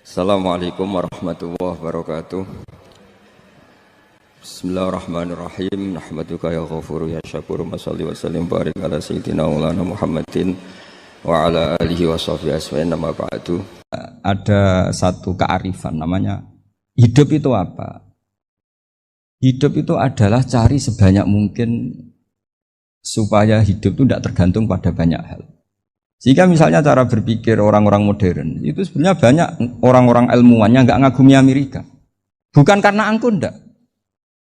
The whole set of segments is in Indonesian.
Assalamualaikum warahmatullahi wabarakatuh. Bismillahirrahmanirrahim. Nahmaduka ya ghafuru ya syakuru. Mashalli wa sallim barik ala sayyidina maulana Muhammadin wa ala alihi wa sahbihi asma'in nama ba'du. Ada satu kearifan namanya hidup itu apa? Hidup itu adalah cari sebanyak mungkin supaya hidup itu tidak tergantung pada banyak hal. Jika misalnya cara berpikir orang-orang modern itu sebenarnya banyak orang-orang ilmuwan yang nggak ngagumi Amerika, bukan karena angkuh ndak.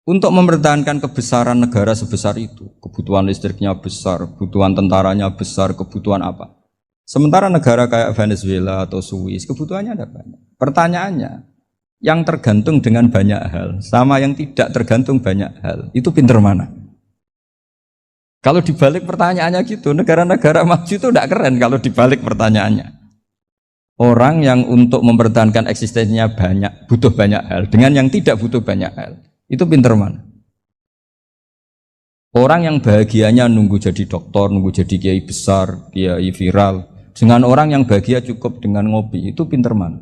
Untuk mempertahankan kebesaran negara sebesar itu, kebutuhan listriknya besar, kebutuhan tentaranya besar, kebutuhan apa? Sementara negara kayak Venezuela atau Swiss kebutuhannya ada banyak. Pertanyaannya, yang tergantung dengan banyak hal sama yang tidak tergantung banyak hal itu pinter mana? Kalau dibalik pertanyaannya gitu, negara-negara maju itu tidak keren kalau dibalik pertanyaannya. Orang yang untuk mempertahankan eksistensinya banyak, butuh banyak hal, dengan yang tidak butuh banyak hal, itu pinter mana? Orang yang bahagianya nunggu jadi dokter, nunggu jadi kiai besar, kiai viral, dengan orang yang bahagia cukup dengan ngopi, itu pinter mana?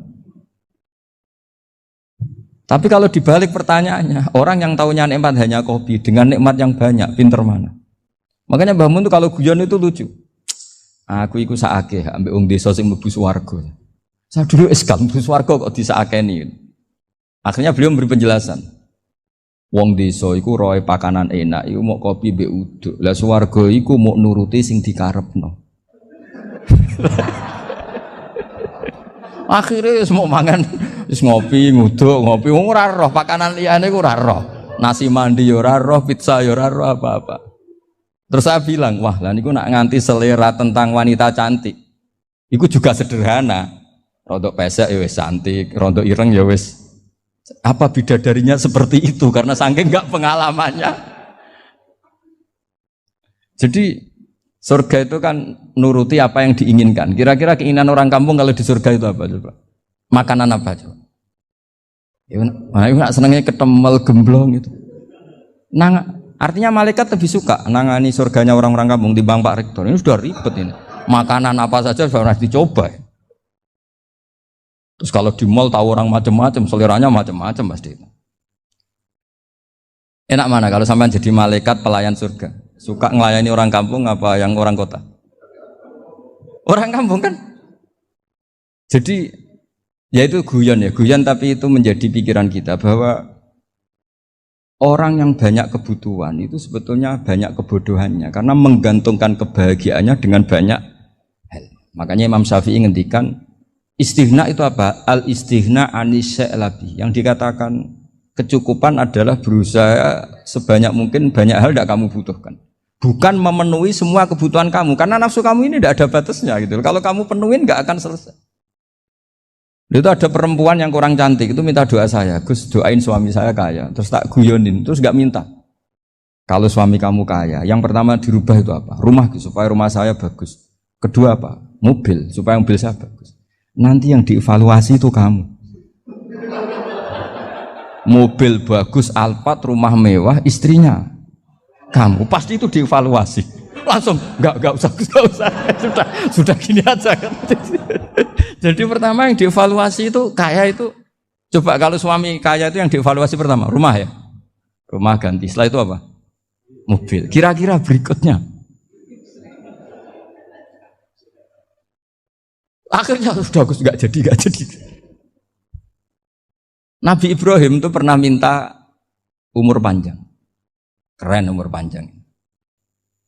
Tapi kalau dibalik pertanyaannya, orang yang tahunya nikmat hanya kopi, dengan nikmat yang banyak, pinter mana? Makanya Mbah Mun tuh kalau guyon itu lucu. Aku iku sakake ambek wong desa sing mlebu swarga. Saya dulu eskal mlebu swarga kok disakeni. Akhirnya beliau memberi penjelasan. Wong desa iku roe pakanan enak, iku mau kopi mbek uduk. Lah swarga iku mau nuruti sing dikarepno. Akhirnya wis mau mangan, wis ngopi, nguduk, ngopi wong ora roh pakanan liyane iku ora roh. Nasi mandi ya ora roh, pizza ya ora roh apa-apa. Terus saya bilang, wah lah niku nak nganti selera tentang wanita cantik. Iku juga sederhana. Rontok pesek ya wis cantik, rontok ireng ya wis. Apa bidadarinya seperti itu karena saking enggak pengalamannya. Jadi surga itu kan nuruti apa yang diinginkan. Kira-kira keinginan orang kampung kalau di surga itu apa coba? Makanan apa coba? Ya, nak senengnya ketemel gemblong gitu. Artinya malaikat lebih suka nangani surganya orang-orang kampung di Bang Pak Rektor. Ini sudah ribet ini. Makanan apa saja sudah pernah dicoba. Terus kalau di mall tahu orang macam-macam, seleranya macam-macam pasti. Enak mana kalau sampai jadi malaikat pelayan surga? Suka ngelayani orang kampung apa yang orang kota? Orang kampung kan? Jadi ya itu guyon tapi itu menjadi pikiran kita bahwa orang yang banyak kebutuhan itu sebetulnya banyak kebodohannya karena menggantungkan kebahagiaannya dengan banyak hal. Makanya Imam Syafi'i ngendikan istighna itu apa? Al-istighna anisya'i. Yang dikatakan kecukupan adalah berusaha sebanyak mungkin banyak hal tidak kamu butuhkan. Bukan memenuhi semua kebutuhan kamu karena nafsu kamu ini tidak ada batasnya gitu. Kalau kamu penuhin nggak akan selesai. Itu ada perempuan yang kurang cantik itu minta doa saya, Gus doain suami saya kaya, terus tak guyonin, terus gak minta. Kalau suami kamu kaya, yang pertama dirubah itu apa? Rumah supaya rumah saya bagus. Kedua apa? Mobil supaya mobil saya bagus. Nanti yang dievaluasi itu kamu. Mobil bagus, Alphard, rumah mewah, istrinya kamu pasti itu dievaluasi. Langsung enggak usah sudah gini aja kan. Jadi pertama yang dievaluasi itu kaya itu coba kalau suami kaya itu yang dievaluasi pertama rumah ya, rumah ganti. Setelah itu apa? Mobil. Kira-kira berikutnya akhirnya sudah Gus nggak jadi. Nabi Ibrahim itu pernah minta umur panjang, keren umur panjang.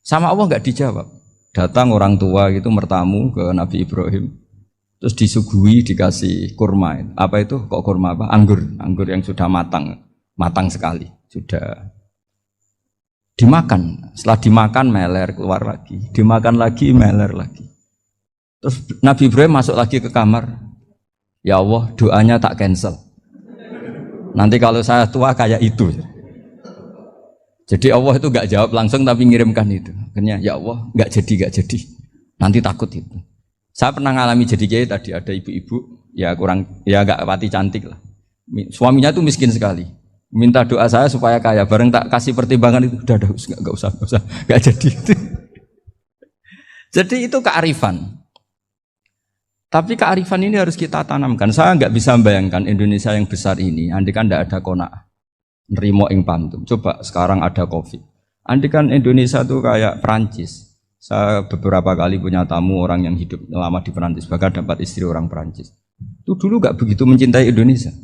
Sama Allah nggak dijawab. Datang orang tua gitu mertamu ke Nabi Ibrahim, terus disuguhi dikasih kurma. Apa itu? Kok kurma apa? Anggur yang sudah matang sekali, sudah dimakan. Setelah dimakan meler keluar lagi, dimakan lagi meler lagi. Terus Nabi Ibrahim masuk lagi ke kamar. Ya Allah, doanya tak cancel. Nanti kalau saya tua kayak itu. Jadi Allah itu gak jawab langsung tapi ngirimkan itu. Akhirnya ya Allah gak jadi. Nanti takut itu. Saya pernah ngalami jadi kiai tadi ada ibu-ibu ya gak pati cantik lah. Suaminya tuh miskin sekali. Minta doa saya supaya kaya. Bareng tak kasih pertimbangan itu udah gak usah gak jadi. Jadi itu kearifan. Tapi kearifan ini harus kita tanamkan. Saya nggak bisa membayangkan Indonesia yang besar ini, andai kan tidak ada qanaah, nerimo ing pantum. Coba sekarang ada Covid. Andai kan Indonesia tuh kayak Perancis. Saya beberapa kali punya tamu orang yang hidup lama di Perancis, bahkan dapat istri orang Perancis. Itu dulu nggak begitu mencintai Indonesia.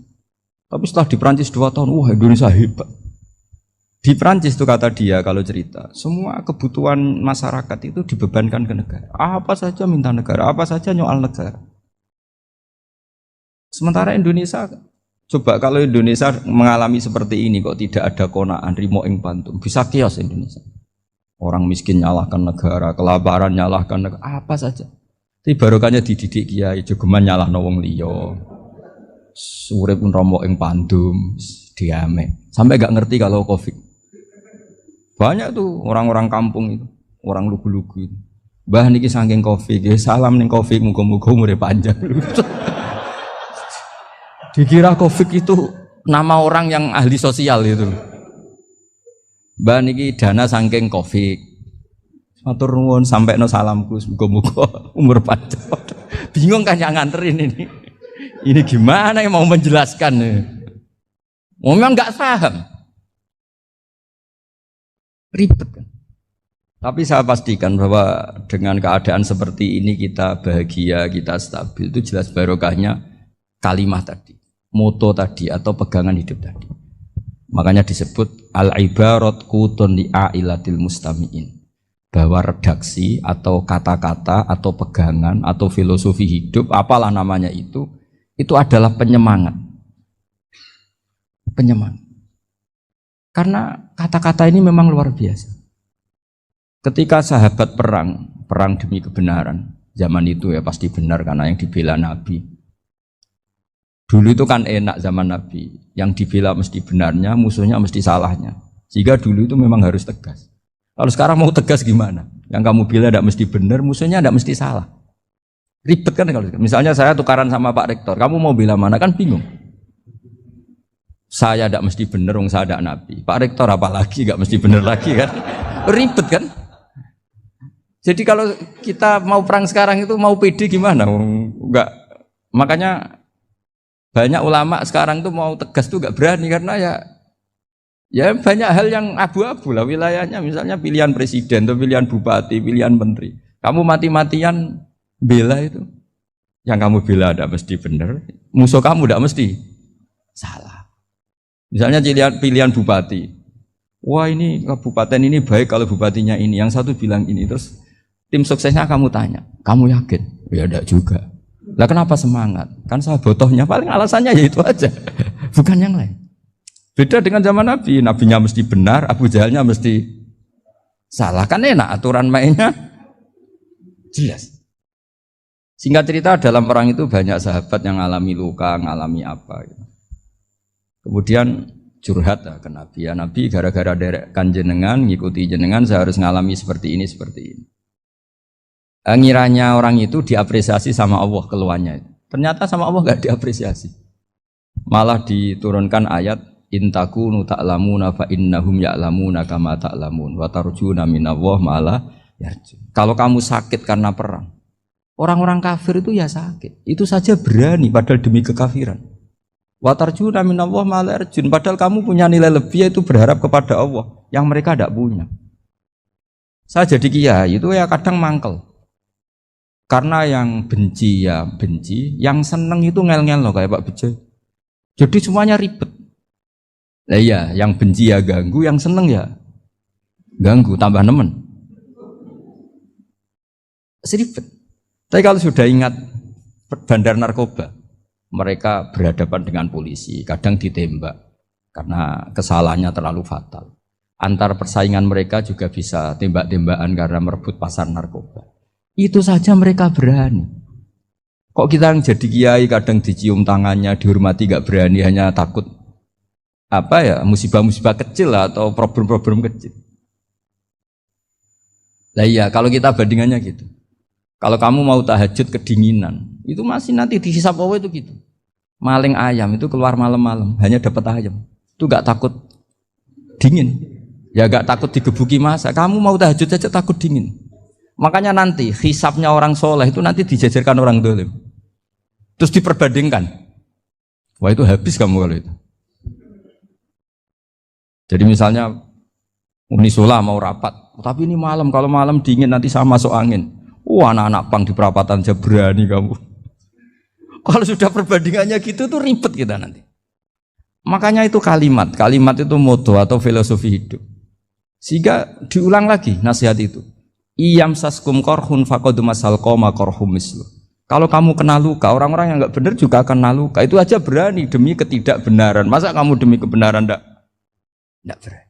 Tapi setelah di Perancis 2 tahun, wah Indonesia hebat. Di Perancis tuh kata dia kalau cerita, semua kebutuhan masyarakat itu dibebankan ke negara. Apa saja minta negara, apa saja nyoal negara. Sementara Indonesia, coba kalau Indonesia mengalami seperti ini kok tidak ada qanaah, rimo ing pantum, bisa kios Indonesia. Orang miskin nyalahkan negara, kelaparan nyalahkan negara, apa saja. Tapi barokahnya dididik kiai, jogeman nyalahno wong liya. Urip rimo ing pantum, diame. Sampai gak ngerti kalau Covid. Banyak tuh orang-orang kampung itu, orang lugu-lugu itu. Mbah niki saking Covid, salam ning Covid, muga-muga umure panjang. Dikira Covid itu nama orang yang ahli sosial itu. Mbah niki dana saking Covid. Matur nuwun sampekno salamku, muga-muga umur panjang. Bingung kan yang nganterin ini. Ini gimana yang mau menjelaskan? Memang nggak paham. Ribet kan. Tapi saya pastikan bahwa dengan keadaan seperti ini kita bahagia, kita stabil, itu jelas barokahnya kalimat tadi, moto tadi atau pegangan hidup tadi. Makanya disebut al-ibarat qutun li'ailatil mustami'in, bahwa redaksi atau kata-kata atau pegangan atau filosofi hidup, apalah namanya itu adalah penyemangat. Penyemangat. Karena kata-kata ini memang luar biasa. Ketika sahabat perang demi kebenaran, zaman itu ya pasti benar karena yang dibela Nabi. Dulu itu kan enak zaman Nabi, yang dibela mesti benarnya, musuhnya mesti salahnya. Sehingga dulu itu memang harus tegas. Kalau sekarang mau tegas gimana? Yang kamu bela tidak mesti benar, musuhnya tidak mesti salah. Ribet kan kalau misalnya saya tukaran sama Pak Rektor, kamu mau bela mana kan bingung. Saya tidak mesti benar, saya tidak Nabi. Pak Rektor apalagi tidak mesti benar lagi kan? Ribet kan? Jadi kalau kita mau perang sekarang itu mau pede gimana? Enggak. Makanya banyak ulama sekarang tuh mau tegas tuh enggak berani karena ya banyak hal yang abu-abu lah wilayahnya. Misalnya pilihan presiden, atau pilihan bupati, pilihan menteri. Kamu mati-matian bela itu, yang kamu bela tidak mesti benar, musuh kamu tidak mesti salah. Misalnya pilihan bupati, wah ini kabupaten ini baik kalau bupatinya ini, yang satu bilang ini, terus tim suksesnya kamu tanya, kamu yakin? Ya tidak juga. Lah kenapa semangat? Kan saya botohnya, paling alasannya ya itu aja, bukan yang lain. Beda dengan zaman Nabi, nabinya mesti benar, Abu Jahalnya mesti salah, kan enak aturan mainnya jelas. Singkat cerita dalam perang itu banyak sahabat yang alami luka, ngalami apa gitu. Kemudian curhat ke Nabi, ya Nabi gara-gara derekkan jenengan, ngikuti jenengan saya harus ngalami seperti ini. Ngiranya orang itu diapresiasi sama Allah keluarnya. Ternyata sama Allah gak diapresiasi. Malah diturunkan ayat intakunu ta'lamuna fa innahum ya'lamuna kama ta'lamun wa tarjuna minallah ma'ala yarjun. Kalau kamu sakit karena perang, orang-orang kafir itu ya sakit. Itu saja berani padahal demi kekafiran. Wa tarjuna minallah ma'ala yarjun. Padahal kamu punya nilai lebih yaitu berharap kepada Allah yang mereka tidak punya. Saya jadi kiai itu ya kadang mangkel. Karena yang benci ya benci, yang seneng itu ngel-ngel loh kayak Pak Bejo. Jadi semuanya ribet. Nah iya, yang benci ya ganggu, yang seneng ya ganggu, tambah nemen. Seribet. Tapi kalau sudah ingat bandar narkoba, mereka berhadapan dengan polisi, kadang ditembak karena kesalahannya terlalu fatal. Antar persaingan mereka juga bisa tembak-tembakan karena merebut pasar narkoba. Itu saja mereka berani. Kok kita yang jadi kiai kadang dicium tangannya, dihormati gak berani, hanya takut musibah-musibah kecil lah, atau problem-problem kecil. Lah iya, kalau kita bandingannya gitu. Kalau kamu mau tahajud kedinginan, itu masih nanti dihisab Allah itu gitu. Maling ayam itu keluar malam-malam, hanya dapat ayam. Itu gak takut dingin. Ya gak takut digebuki masa. Kamu mau tahajud aja takut dingin. Makanya nanti hisabnya orang soleh itu nanti dijajarkan orang dolim. Terus diperbandingkan. Wah itu habis kamu kalau itu. Jadi misalnya Unisula mau rapat, tapi ini malam, kalau malam dingin nanti sama masuk angin. Wah anak-anak pang di perapatan aja berani kamu. Kalau sudah perbandingannya gitu tuh ribet kita nanti. Makanya itu kalimat itu moto atau filosofi hidup. Sehingga diulang lagi nasihat itu. Iyam saskum korhun fakodu masal koma korhum mislu. Kalau kamu kena luka, orang-orang yang nggak benar juga akan kena luka. Itu aja berani demi ketidakbenaran. Masa kamu demi kebenaran enggak berani?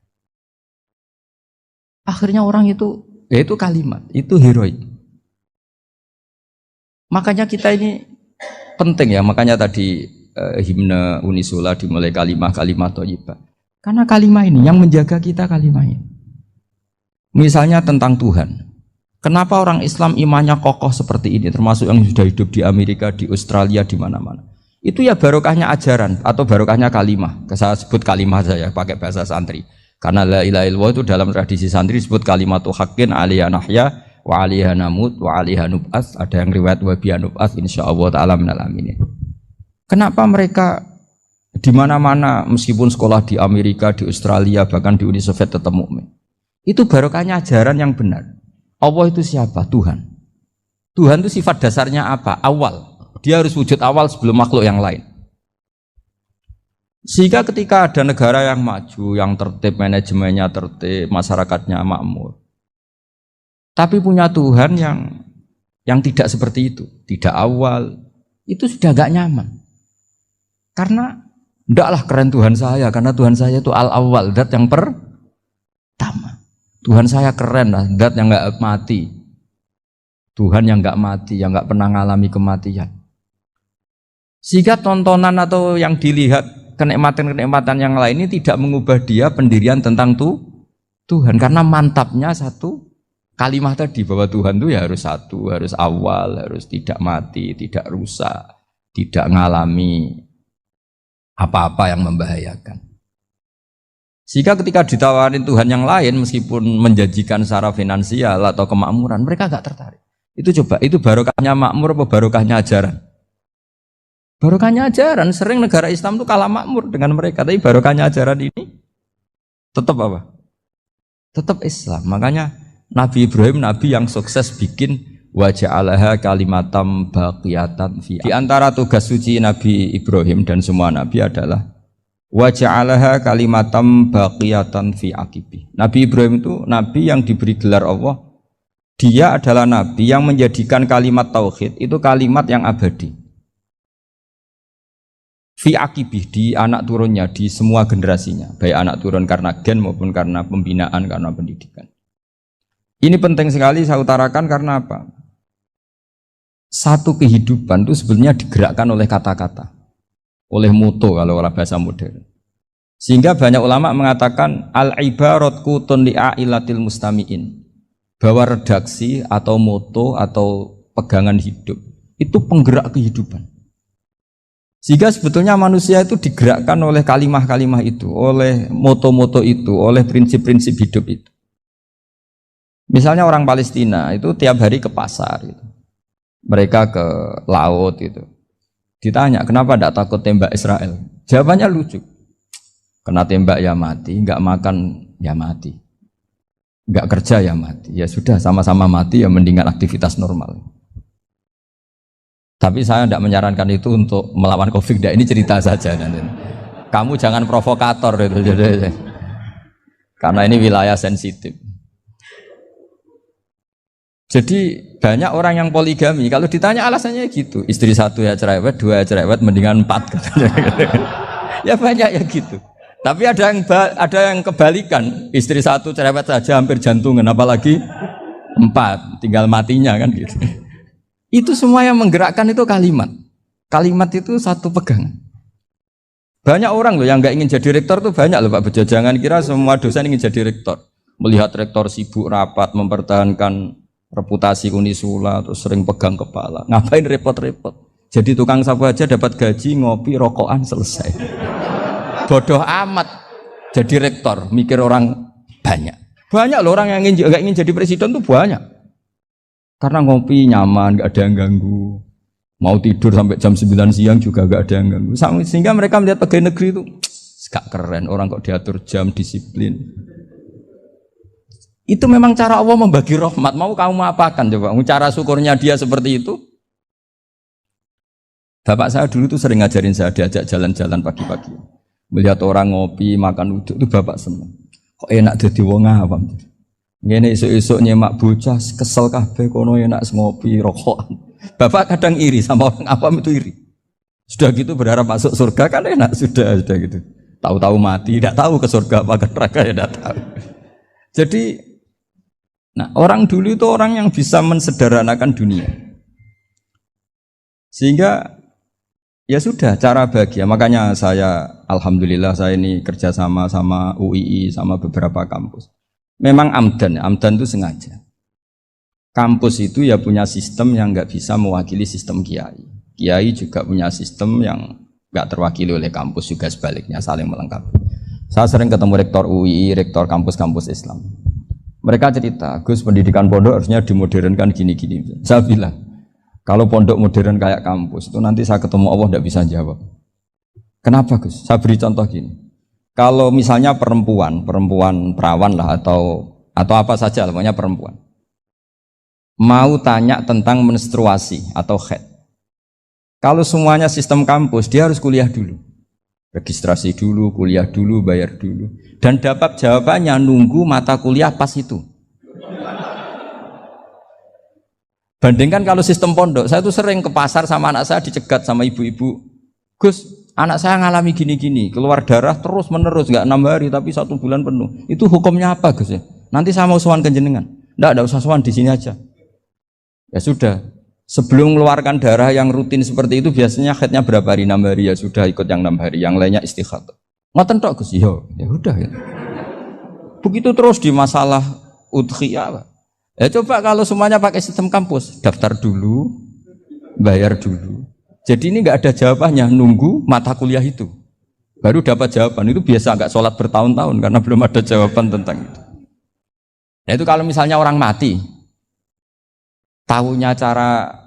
Akhirnya orang itu, ya itu kalimat, itu heroik. Makanya kita ini penting ya, makanya tadi himne Unisula dimulai kalimat thayyibah. Karena kalimat ini yang menjaga kita kalimat ini. Misalnya tentang Tuhan. Kenapa orang Islam imannya kokoh seperti ini, termasuk yang sudah hidup di Amerika, di Australia, di mana-mana. Itu ya barokahnya ajaran atau barokahnya kalimah. Saya sebut kalimah saya pakai bahasa santri. Karena la ilaha illallah itu dalam tradisi santri disebut kalimatu haqqin alaiha nahya wa alaiha namut wa alaiha nub'ats. Ada yang riwayat wa biha nub'ats insyaallah taala minal aminin. Kenapa mereka di mana-mana meskipun sekolah di Amerika, di Australia, bahkan di Uni Soviet tetap mukmin? Itu barokahnya ajaran yang benar. Allah itu siapa? Tuhan. Tuhan itu sifat dasarnya apa? Awal. Dia harus wujud awal sebelum makhluk yang lain. Sehingga ketika ada negara yang maju, yang tertib, manajemennya tertib, masyarakatnya makmur, tapi punya Tuhan yang tidak seperti itu, tidak awal, itu sudah gak nyaman. Karena ndaklah keren Tuhan saya, karena Tuhan saya itu al-awwal, zat yang pertama. Tuhan saya keren lah, zat yang gak mati. Tuhan yang gak mati, yang gak pernah mengalami kematian. Sehingga tontonan atau yang dilihat kenikmatan-kenikmatan yang lain ini tidak mengubah dia pendirian tentang Tuhan. Karena mantapnya satu kalimat tadi bahwa Tuhan itu ya harus satu, harus awal, harus tidak mati, tidak rusak, tidak mengalami apa-apa yang membahayakan. Sehingga ketika ditawarin Tuhan yang lain meskipun menjanjikan secara finansial atau kemakmuran, mereka gak tertarik. Itu coba, itu barokahnya makmur apa barokahnya ajaran? Barokahnya ajaran. Sering negara Islam itu kalah makmur dengan mereka, tapi barokahnya ajaran ini tetap apa? Tetap Islam. Makanya Nabi Ibrahim, Nabi yang sukses bikin wa ja'alaha kalimatam baqiyatan fi. Di antara tugas suci Nabi Ibrahim dan semua Nabi adalah wa ja'alaha kalimatam baqiyatan fi aqibi. Nabi Ibrahim itu Nabi yang diberi gelar Allah. Dia adalah Nabi yang menjadikan kalimat tauhid itu kalimat yang abadi. Fi akibih, di anak turunnya, di semua generasinya, baik anak turun karena gen maupun karena pembinaan, karena pendidikan. Ini penting sekali saya utarakan karena apa? Satu kehidupan itu sebenarnya digerakkan oleh kata-kata, oleh moto kalau orang bahasa modern. Sehingga banyak ulama mengatakan al-ibarat kutun li'ailatil mustami'in, bahwa redaksi atau moto atau pegangan hidup itu penggerak kehidupan. Sehingga sebetulnya manusia itu digerakkan oleh kalimah-kalimah itu, oleh moto-moto itu, oleh prinsip-prinsip hidup itu. Misalnya orang Palestina itu tiap hari ke pasar, gitu. Mereka ke laut, gitu. Ditanya, kenapa tidak takut tembak Israel? Jawabannya lucu. Kena tembak ya mati, nggak makan ya mati, nggak kerja ya mati. Ya sudah, sama-sama mati ya mendingan aktivitas normal. Tapi saya tidak menyarankan itu untuk melawan COVID. Ini cerita saja nanti. Kamu jangan provokator itu, karena ini wilayah sensitif. Jadi banyak orang yang poligami. Kalau ditanya alasannya gitu, istri satu ya cerewet, dua ya cerewet, mendingan 4. Ya banyak ya gitu. Tapi ada yang kebalikan, istri satu cerewet saja hampir jantungan, apalagi 4, tinggal matinya kan gitu. Itu semua yang menggerakkan itu kalimat. Kalimat itu satu pegangan. Banyak orang loh yang nggak ingin jadi rektor tuh banyak loh Pak Bejo. Jangan kira semua dosen ingin jadi rektor. Melihat rektor sibuk rapat mempertahankan reputasi Unisula terus sering pegang kepala. Ngapain repot-repot? Jadi tukang sapu aja dapat gaji, ngopi, rokokan selesai. Bodoh amat jadi rektor, mikir orang banyak. Banyak loh orang yang nggak ingin jadi presiden tuh banyak. Karena ngopi nyaman, gak ada yang ganggu. Mau tidur sampai jam 9 siang juga gak ada yang ganggu. Sehingga mereka melihat pegawai negeri itu gak keren, orang kok diatur jam, disiplin. Itu memang cara Allah membagi rahmat. Mau kamu apakan coba? Cara syukurnya dia seperti itu. Bapak saya dulu tuh sering ngajarin saya, diajak jalan-jalan pagi-pagi. Melihat orang ngopi, makan uduk, itu bapak seneng. Kok enak jadi wong awam. Ngene esuk-esuk nyemak bocah kesel kabeh kono enak ngopi rokokan. Bapak kadang iri sama orang awam itu iri. Sudah gitu berharap masuk surga kan enak sudah gitu. Tahu-tahu mati, tidak tahu ke surga apa ke neraka ya tidak tahu. Jadi nah, orang dulu itu orang yang bisa mensederhanakan dunia. Sehingga ya sudah cara bahagia. Makanya saya alhamdulillah saya ini kerjasama sama UII sama beberapa kampus. Memang amdan itu sengaja. Kampus itu ya punya sistem yang nggak bisa mewakili sistem kiai. Kiai juga punya sistem yang nggak terwakili oleh kampus, juga sebaliknya saling melengkapi. Saya sering ketemu rektor UII, rektor kampus-kampus Islam. Mereka cerita, Gus pendidikan pondok harusnya dimodernkan gini-gini. Saya bilang, kalau pondok modern kayak kampus itu nanti saya ketemu Allah nggak bisa jawab. Kenapa Gus? Saya beri contoh gini. Kalau misalnya perempuan perawan lah atau apa saja, pokoknya perempuan mau tanya tentang menstruasi atau haid. Kalau semuanya sistem kampus, dia harus kuliah dulu. Registrasi dulu, kuliah dulu, bayar dulu. Dan dapat jawabannya nunggu mata kuliah pas itu. Bandingkan kalau sistem pondok, saya tuh sering ke pasar sama anak saya dicegat sama ibu-ibu. Gus, anak saya ngalami gini-gini, keluar darah terus menerus, nggak 6 hari tapi 1 bulan penuh. Itu hukumnya apa Gus ya? Nanti saya mau sowan ke jenengan. Nggak usah sowan di sini aja. Ya sudah, sebelum mengeluarkan darah yang rutin seperti itu biasanya haidnya berapa hari? 6 hari ya sudah ikut yang 6 hari, yang lainnya istikhadah. Ngoten tok Gus, ya udah ya. Begitu terus di masalah udhiyah. Ya coba kalau semuanya pakai sistem kampus, daftar dulu, bayar dulu. Jadi ini nggak ada jawabannya, nunggu mata kuliah itu. Baru dapat jawaban, itu biasa nggak sholat bertahun-tahun karena belum ada jawaban tentang itu. Nah itu kalau misalnya orang mati, tahunya cara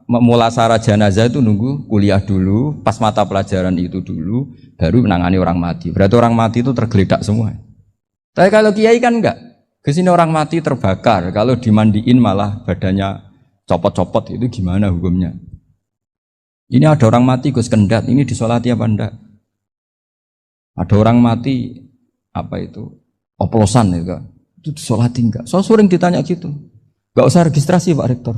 memulasara jenazah itu nunggu kuliah dulu, pas mata pelajaran itu dulu, baru menangani orang mati. Berarti orang mati itu tergeledak semua. Tapi kalau kiai kan enggak. Kesini orang mati terbakar, kalau dimandiin malah badannya copot-copot, itu gimana hukumnya? Ini ada orang mati Gus Kendat, ini disolati apa enggak? Ada orang mati oplosan itu disolati enggak? So sering ditanya gitu. Gak usah registrasi Pak Rektor,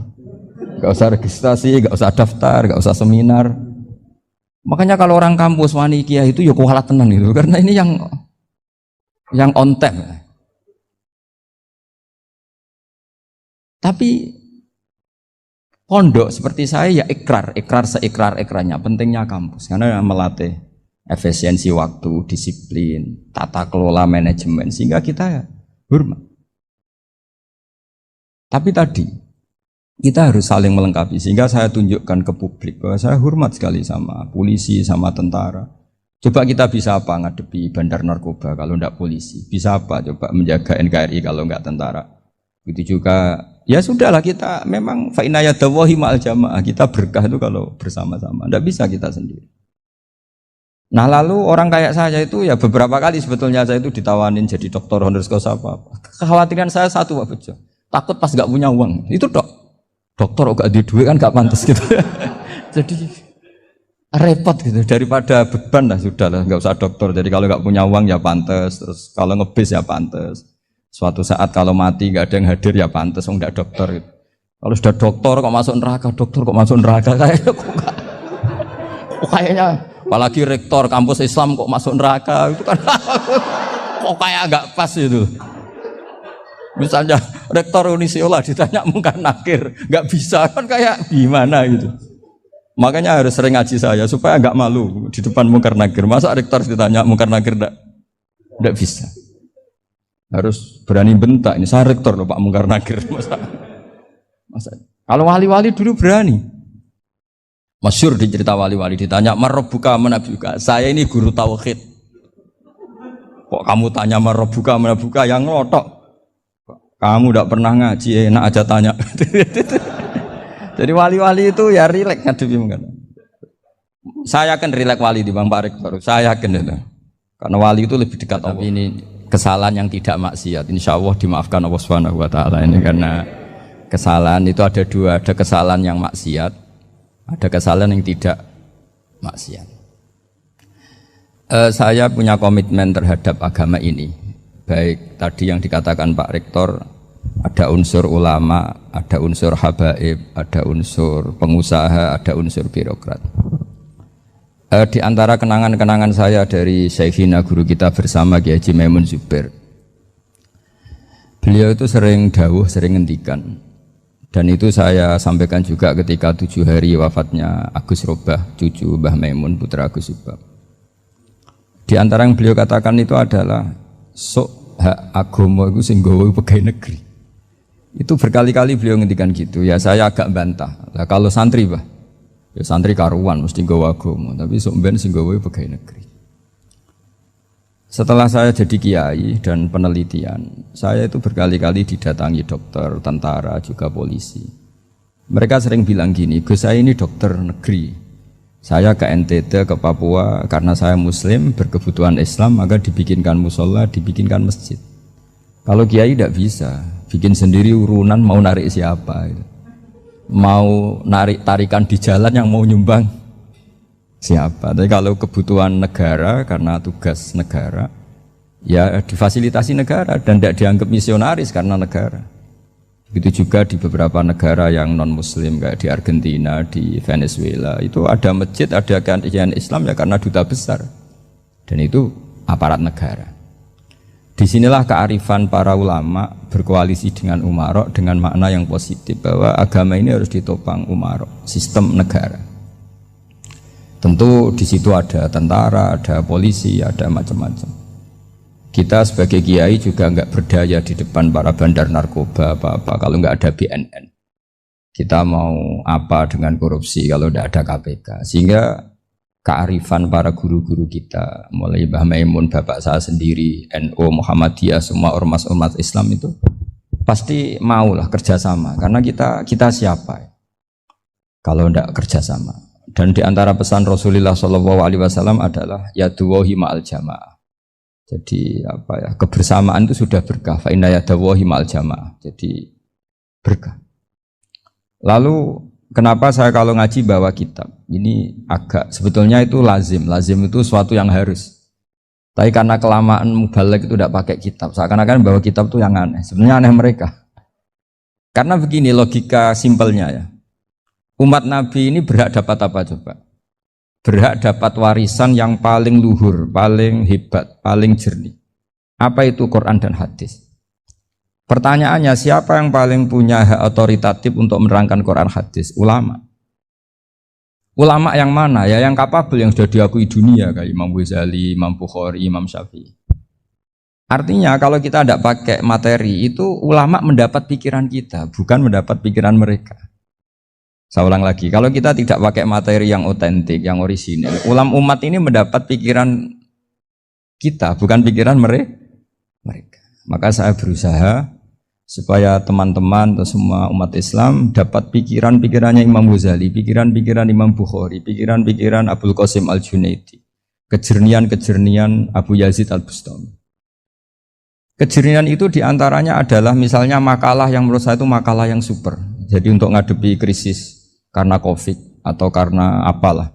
gak usah registrasi, gak usah daftar, gak usah seminar. Makanya kalau orang kampus wani kiai itu ya kualat tenan gitu, karena ini yang on time. Tapi pondok seperti saya ya ikrar seikrar-ikrarnya pentingnya kampus karena melatih efisiensi waktu, disiplin, tata kelola manajemen sehingga kita ya hormat. Tapi tadi kita harus saling melengkapi sehingga saya tunjukkan ke publik bahwa saya hormat sekali sama polisi, sama tentara. Coba kita bisa apa ngadepi bandar narkoba kalau enggak polisi? Bisa apa coba menjaga NKRI kalau enggak tentara? Itu juga ya sudahlah kita memang fa inna yadallahi ma'al jamaah, kita berkah itu kalau bersama-sama. Enggak bisa kita sendiri. Nah lalu orang kayak saya itu ya beberapa kali sebetulnya saya itu ditawanin jadi doktor honoris causa apa. Kekhawatiran saya satu Pak Bejo. Takut pas gak punya uang, itu dokter gak di duit kan gak pantas gitu. Jadi repot gitu, daripada beban lah sudah lah, gak usah dokter. Jadi kalau gak punya uang ya pantas, terus kalau ngebis ya pantas. Suatu saat kalau mati gak ada yang hadir ya pantas, enggak dokter gitu. Kalau sudah dokter kok masuk neraka, kayaknya apalagi rektor kampus Islam kok masuk neraka itu kan kok kayak gak pas itu. Misalnya rektor Unisiola ditanya mungkar nakir, nggak bisa kan kayak gimana gitu. Makanya harus sering ngaji saya supaya nggak malu di depan mungkar nakir. Masa rektor ditanya mungkar nakir nggak bisa. Harus berani bentak. Ini saya rektor loh Pak mungkar nakir. Masa. Kalau wali-wali dulu berani. Masyhur di cerita wali-wali ditanya marabbuka manabuka. Saya ini guru tauhid. Kok kamu tanya marabbuka manabuka yang ngelotok? Kamu tidak pernah ngaji, enak aja tanya. Jadi wali-wali itu ya rileks ngadepi mungkin. Saya akan rileks wali di Bang Pak Rektor. Saya yakin itu. Karena wali itu lebih dekat. Tapi ini kesalahan yang tidak maksiat. Insya Allah dimaafkan Allah Subhanahu Wa Taala ini karena kesalahan itu ada dua. Ada kesalahan yang maksiat, ada kesalahan yang tidak maksiat. Saya punya komitmen terhadap agama ini. Baik tadi yang dikatakan Pak Rektor. Ada unsur ulama, ada unsur habaib, ada unsur pengusaha, ada unsur birokrat. Di antara kenangan-kenangan saya dari Syekhina guru kita bersama Kiai Haji Maimun Zubair, beliau itu sering dawuh, sering ngendikan, dan itu saya sampaikan juga ketika 7 hari wafatnya Agus Robah, cucu Mbah Maimun, putra Agus Subah. Di antara yang beliau katakan itu adalah sok hak agama itu sing gawe pegawai negeri. Itu berkali-kali beliau ngendikan gitu. Ya saya agak bantah. Lah kalau santri, Pak, ya santri karuan mesti gawe agama, tapi sok ben sing gawe pegawai negeri. Setelah saya jadi kiai dan penelitian, saya itu berkali-kali didatangi dokter, tentara, juga polisi. Mereka sering bilang gini, Gus saya ini dokter negeri. Saya ke NTT, ke Papua, karena saya muslim, berkebutuhan Islam, maka dibikinkan musola, dibikinkan masjid. Kalau kiai tidak bisa, bikin sendiri urunan mau narik siapa, mau narik tarikan di jalan yang mau nyumbang siapa. Tapi kalau kebutuhan negara karena tugas negara, ya difasilitasi negara dan tidak dianggap misionaris karena negara. Begitu juga di beberapa negara yang non muslim kayak di Argentina, di Venezuela, itu ada masjid, ada kajian Islam ya karena duta besar dan itu aparat negara. Disinilah kearifan para ulama berkoalisi dengan umarok dengan makna yang positif bahwa agama ini harus ditopang umarok, sistem negara. Tentu di situ ada tentara, ada polisi, ada macam-macam. Kita sebagai kiai juga enggak berdaya di depan para bandar narkoba apa-apa kalau enggak ada BNN. Kita mau apa dengan korupsi kalau enggak ada KPK. Sehingga kearifan para guru-guru kita, mulai Mbah Maimun, bapak saya sendiri, NU, Muhammadiyah, semua ormas-ormas Islam itu pasti maulah kerjasama. Karena kita siapa? Kalau tidak kerjasama. Dan di antara pesan Rasulullah SAW adalah yaduwahi ma'al jamaah. Jadi apa ya? Kebersamaan itu sudah berkah. Fa inna yaduwahi ma'al jamaah. Jadi berkah. Lalu kenapa saya kalau ngaji bawa kitab? Ini agak sebetulnya itu lazim. Lazim itu suatu yang harus. Tapi karena kelamaan mubalek itu tidak pakai kitab. Seakan-akan bawa kitab itu yang aneh. Sebenarnya aneh mereka. Karena begini logika simpelnya ya. Umat Nabi ini berhak dapat apa coba? Berhak dapat warisan yang paling luhur, paling hebat, paling jernih. Apa itu Quran dan hadis? Pertanyaannya, siapa yang paling punya hak otoritatif untuk menerangkan Quran hadis? Ulama. Ulama yang mana? Ya yang kapabel, yang sudah diakui dunia kayak Imam Ghazali, Imam Bukhari, Imam Syafi'i. Artinya kalau kita tidak pakai materi itu ulama mendapat pikiran kita, bukan mendapat pikiran mereka. Saya ulang lagi, kalau kita tidak pakai materi yang otentik, yang orisinil, umat ini mendapat pikiran kita, bukan pikiran mereka. Maka saya berusaha supaya teman-teman atau semua umat Islam dapat pikiran-pikirannya Imam Ghazali, pikiran-pikiran Imam Bukhari, pikiran-pikiran Abdul Qasim Al-Junaidi, kejernian-kejernian Abu Yazid Al-Bustami. Kejernian itu diantaranya adalah misalnya makalah yang menurut saya itu makalah yang super. Jadi untuk ngadepi krisis karena COVID atau karena apalah,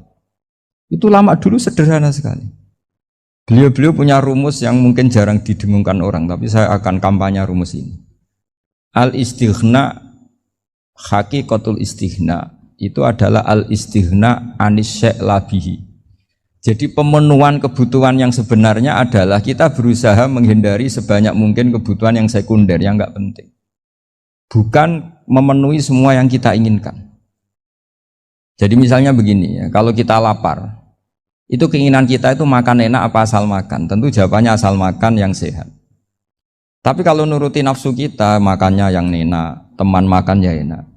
itu lama dulu sederhana sekali. Beliau-beliau punya rumus yang mungkin jarang didengungkan orang, tapi saya akan kampanye rumus ini. Al-istighna, haqiqatul istighna, itu adalah al-istighna anis syai' labihi. Jadi pemenuhan kebutuhan yang sebenarnya adalah kita berusaha menghindari sebanyak mungkin kebutuhan yang sekunder, yang enggak penting. Bukan memenuhi semua yang kita inginkan. Jadi misalnya begini ya, kalau kita lapar, itu keinginan kita itu makan enak apa asal makan? Tentu jawabannya asal makan yang sehat. Tapi kalau nuruti nafsu kita, makannya yang enak, teman makan ya enak.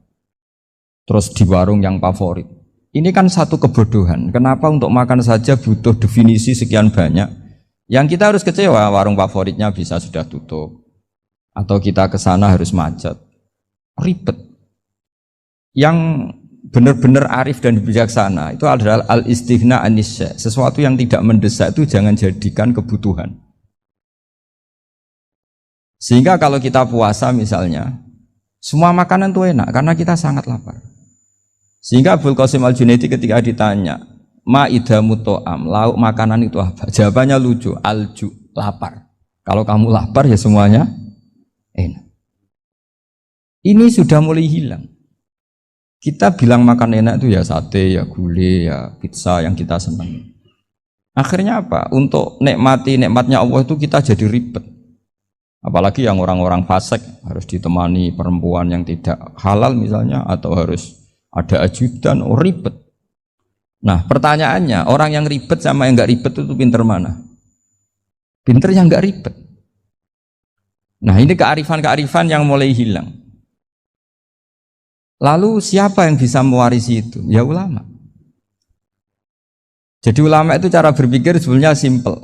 Terus di warung yang favorit. Ini kan satu kebodohan. Kenapa untuk makan saja butuh definisi sekian banyak? Yang kita harus kecewa, warung favoritnya bisa sudah tutup. Atau kita ke sana harus macet. Ribet. Yang benar-benar arif dan bijaksana itu adalah al-istighna anisya. Sesuatu yang tidak mendesak itu jangan jadikan kebutuhan. Sehingga kalau kita puasa misalnya, semua makanan itu enak karena kita sangat lapar. Sehingga Abul Qasim Al-Junaidi ketika ditanya, ma'idamu to'am, lauk makanan itu apa? Jawabannya lucu, alju, lapar. Kalau kamu lapar ya semuanya enak. Ini sudah mulai hilang. Kita bilang makan enak itu ya sate, ya gulai, ya pizza yang kita senang. Akhirnya apa? Untuk nikmati nikmatnya Allah itu kita jadi ribet. Apalagi yang orang-orang fasik harus ditemani perempuan yang tidak halal misalnya, atau harus ada ajudan, ribet. Nah pertanyaannya, orang yang ribet sama yang nggak ribet itu pinter mana? Pinter yang nggak ribet. Nah ini kearifan-kearifan yang mulai hilang. Lalu siapa yang bisa mewarisi itu? Ya ulama. Jadi ulama itu cara berpikir sebenarnya simple.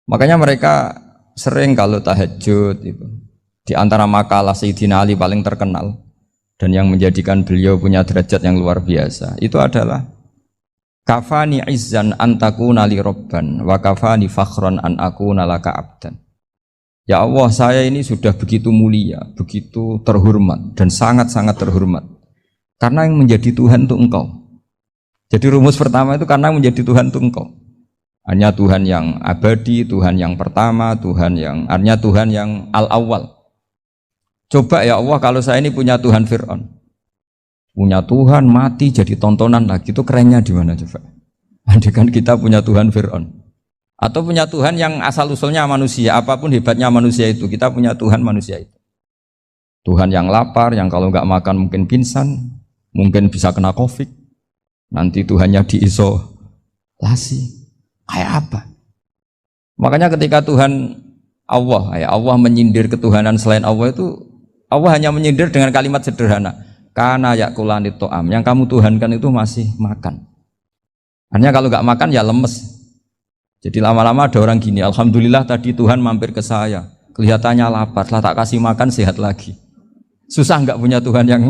Makanya mereka sering kalau tahajud itu, di antara makalah Sayyidina Ali paling terkenal dan yang menjadikan beliau punya derajat yang luar biasa itu adalah kafani izzan antakuna li robban wa kafani fakhron an akuna laka abdan. Ya Allah, saya ini sudah begitu mulia, begitu terhormat dan sangat-sangat terhormat karena yang menjadi Tuhan itu Engkau. Jadi rumus pertama itu karena menjadi Tuhan itu Engkau. Hanya Tuhan yang abadi, Tuhan yang pertama, hanya Tuhan yang al-awwal. Coba ya Allah, kalau saya ini punya Tuhan Fir'aun, punya Tuhan mati jadi tontonan lagi, itu kerennya di mana coba? Andai kan kita punya Tuhan Fir'aun. Atau punya Tuhan yang asal-usulnya manusia, apapun hebatnya manusia itu, kita punya Tuhan manusia itu. Tuhan yang lapar, yang kalau nggak makan mungkin pingsan, mungkin bisa kena COVID, nanti Tuhannya diisolasi. Kayak apa? Makanya ketika Tuhan Allah menyindir ketuhanan selain Allah itu, Allah hanya menyindir dengan kalimat sederhana, karena yakulani to'am, yang kamu tuhankan itu masih makan. Hanya kalau nggak makan ya lemes. Jadi lama-lama ada orang gini, alhamdulillah tadi Tuhan mampir ke saya, kelihatannya lapar, setelah tak kasih makan sehat lagi. Susah nggak punya Tuhan yang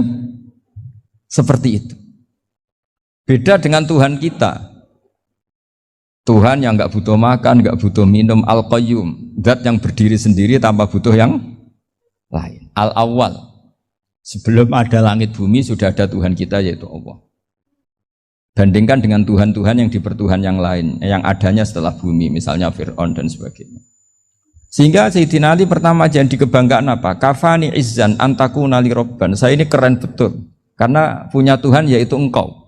seperti itu. Beda dengan Tuhan kita, Tuhan yang nggak butuh makan, nggak butuh minum, al-qayyum, zat yang berdiri sendiri tanpa butuh yang lain, al-awwal. Sebelum ada langit bumi sudah ada Tuhan kita yaitu Allah. Bandingkan dengan Tuhan-Tuhan yang dipertuhan yang lain, yang adanya setelah bumi, misalnya Fir'aun dan sebagainya. Sehingga Sayyidina Ali pertama jadi kebanggaan apa? Kafani izzan antakuna li robban. Saya ini keren betul, karena punya Tuhan yaitu Engkau.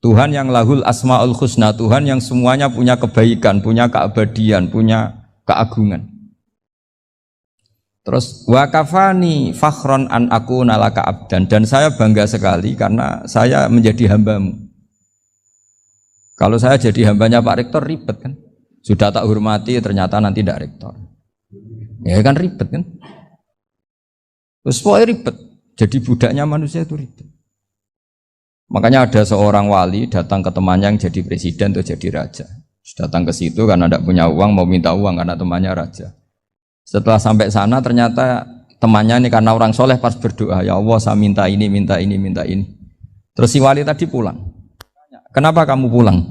Tuhan yang lahul asma'ul husna, Tuhan yang semuanya punya kebaikan, punya keabadian, punya keagungan. Terus wa kafani fakhron an akuna laka abdan, dan saya bangga sekali karena saya menjadi hambamu. Kalau saya jadi hambanya Pak Rektor ribet kan, sudah tak hormati ternyata nanti tidak rektor, ya kan ribet kan. Terus pokoknya ribet, jadi budaknya manusia itu ribet. Makanya ada seorang wali datang ke temannya yang jadi presiden atau jadi raja. Datang ke situ karena tidak punya uang, mau minta uang karena temannya raja. Setelah sampai sana ternyata temannya ini karena orang soleh pas berdoa, ya Allah saya minta ini, minta ini, minta ini. Terus si wali tadi pulang. Kenapa kamu pulang?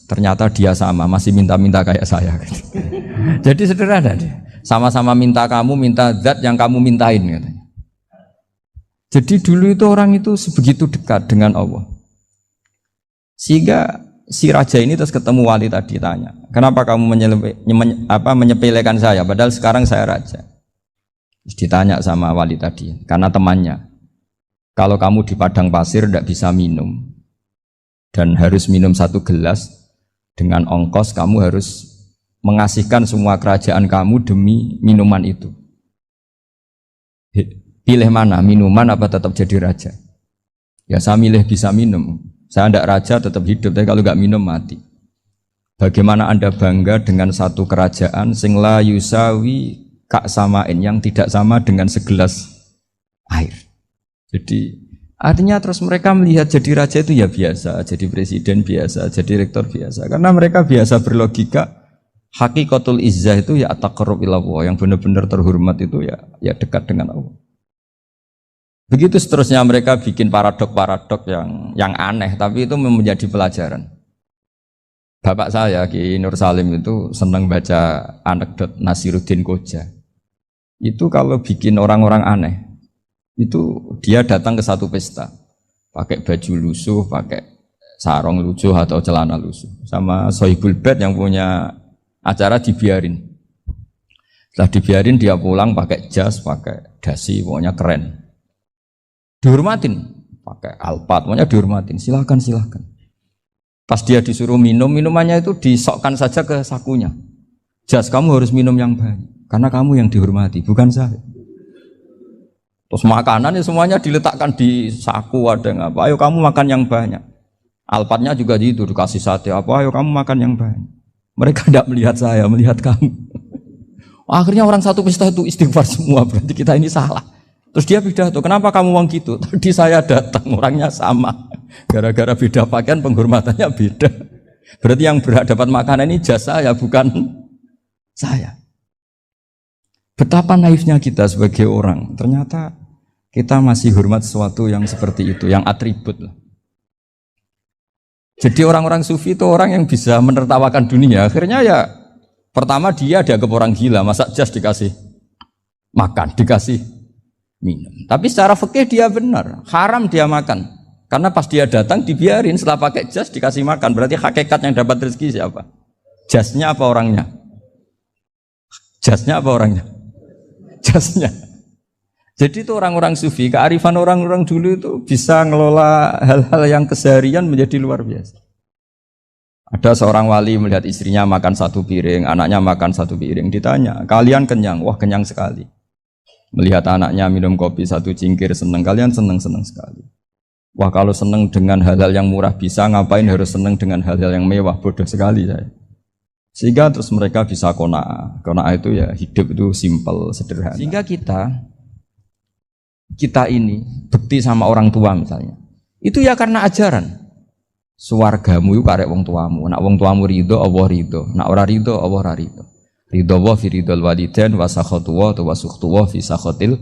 Ternyata dia sama, masih minta-minta kayak saya. Jadi sederhana dia. Sama-sama minta kamu, minta zat yang kamu mintain katanya. Jadi dulu itu orang itu sebegitu dekat dengan Allah. Sehingga si raja ini terus ketemu wali tadi tanya, kenapa kamu menyepelekan saya? Padahal sekarang saya raja. Terus ditanya sama wali tadi, karena temannya, kalau kamu di padang pasir tidak bisa minum, dan harus minum 1 gelas, dengan ongkos kamu harus mengasihkan semua kerajaan kamu demi minuman itu. Pilih mana, minuman apa tetap jadi raja? Ya saya milih bisa minum. Saya tidak raja tetap hidup, tapi kalau nggak minum mati. Bagaimana Anda bangga dengan satu kerajaan sing la yusawi kak samain, yang tidak sama dengan segelas air. Jadi artinya terus mereka melihat jadi raja itu ya biasa, jadi presiden biasa, jadi rektor biasa. Karena mereka biasa berlogika, hakikatul izzah itu ya at-taqarrub ila Allah, yang benar-benar terhormat itu ya dekat dengan Allah. Begitu seterusnya mereka bikin paradok-paradok yang aneh, tapi itu menjadi pelajaran. Bapak saya Ki Nur Salim itu senang baca anekdot Nasiruddin Koja. Itu kalau bikin orang-orang aneh, itu dia datang ke satu pesta, pakai baju lusuh, pakai sarung lusuh atau celana lusuh, sama Sohibul Bait yang punya acara dibiarin. Setelah dibiarin dia pulang pakai jas, pakai dasi, pokoknya keren. Dihormatin, pakai alpat, pokoknya dihormatin. Silakan. Pas dia disuruh minum, minumannya itu disokkan saja ke sakunya. Jas, kamu harus minum yang banyak, karena kamu yang dihormati, bukan saya. Terus makanan ya semuanya diletakkan di saku, ada yang apa? Ayo kamu makan yang banyak. Alpatnya juga gitu, dikasih sate apa? Ayo kamu makan yang banyak. Mereka tidak melihat saya, melihat kamu. Akhirnya orang satu pesta itu istighfar semua, berarti kita ini salah. Terus dia pidato, kenapa kamu uang gitu? Tadi saya datang, orangnya sama. Gara-gara beda pakaian, penghormatannya beda. Berarti yang berhak dapat makanan ini jasa ya, bukan saya. Betapa naifnya kita sebagai orang. Ternyata kita masih hormat sesuatu yang seperti itu, yang atribut. Jadi orang-orang sufi itu orang yang bisa menertawakan dunia. Akhirnya ya, pertama dia dianggap orang gila, masa jas dikasih makan, dikasih minum. Tapi secara fikih dia benar, haram dia makan. Karena pas dia datang dibiarin, setelah pakai jas dikasih makan. Berarti hakikat yang dapat rezeki siapa? Jasnya apa orangnya? Jasnya apa orangnya? Jasnya. Jadi itu orang-orang sufi, kearifan orang-orang dulu itu bisa ngelola hal-hal yang keseharian menjadi luar biasa. Ada seorang wali melihat istrinya makan satu piring, anaknya makan satu piring. Ditanya, kalian kenyang? Wah, kenyang sekali. Melihat anaknya minum kopi satu cingkir, senang. Kalian senang sekali. Wah, kalau senang dengan hal-hal yang murah bisa, ngapain harus senang dengan hal-hal yang mewah? Bodoh sekali saya. Sehingga terus mereka bisa qanaah. Qanaah itu ya hidup itu simpel, sederhana. Sehingga kita ini bekti sama orang tua misalnya. Itu ya karena ajaran. Suwargamu itu karek wong tuamu. Nak wong tuamu ridho, Allah ridho. Nak ora ridho, Allah ora ridho. Ridho wa fi ridhol walidain wa sakhatu wa sukhtu wa fi sakhatil.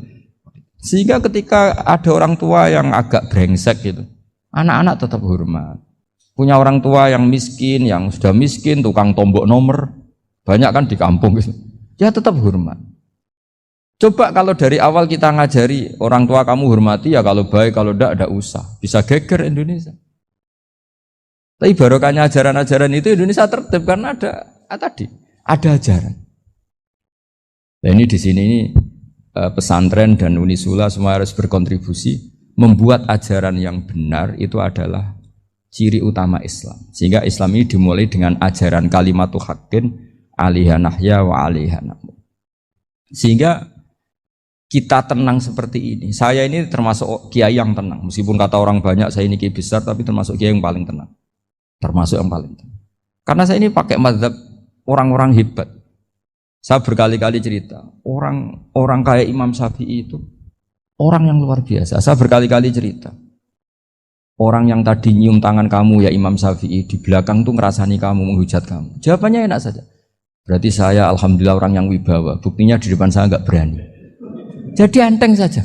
Sehingga ketika ada orang tua yang agak brengsek gitu, anak-anak tetap hormat. Punya orang tua yang miskin, yang sudah miskin, tukang tombok nomor, banyak kan di kampung gitu. Ya tetap hormat. Coba kalau dari awal kita ngajari orang tua kamu hormati ya, kalau baik, kalau tidak usah. Bisa geger Indonesia. Tapi barokahnya ajaran-ajaran itu Indonesia tertib karena ada ajaran. Nah ini di sini ini pesantren dan Unisula semua harus berkontribusi membuat ajaran yang benar itu adalah ciri utama Islam. Sehingga Islam ini dimulai dengan ajaran kalimatu haqqin alaiha nahya wa alaiha namut. Sehingga kita tenang seperti ini. Saya ini termasuk kiai yang tenang. Meskipun kata orang banyak saya ini kiai besar, tapi termasuk kiai yang paling tenang. Termasuk yang paling tenang. Karena saya ini pakai mazhab orang-orang hebat. Saya berkali-kali cerita, orang kayak Imam Syafi'i itu orang yang luar biasa. Saya berkali-kali cerita. Orang yang tadi nyium tangan kamu ya Imam Syafi'i, di belakang tuh ngerasani kamu, menghujat kamu. Jawabannya enak saja. Berarti saya alhamdulillah orang yang wibawa. Buktinya di depan saya nggak berani. Jadi enteng saja.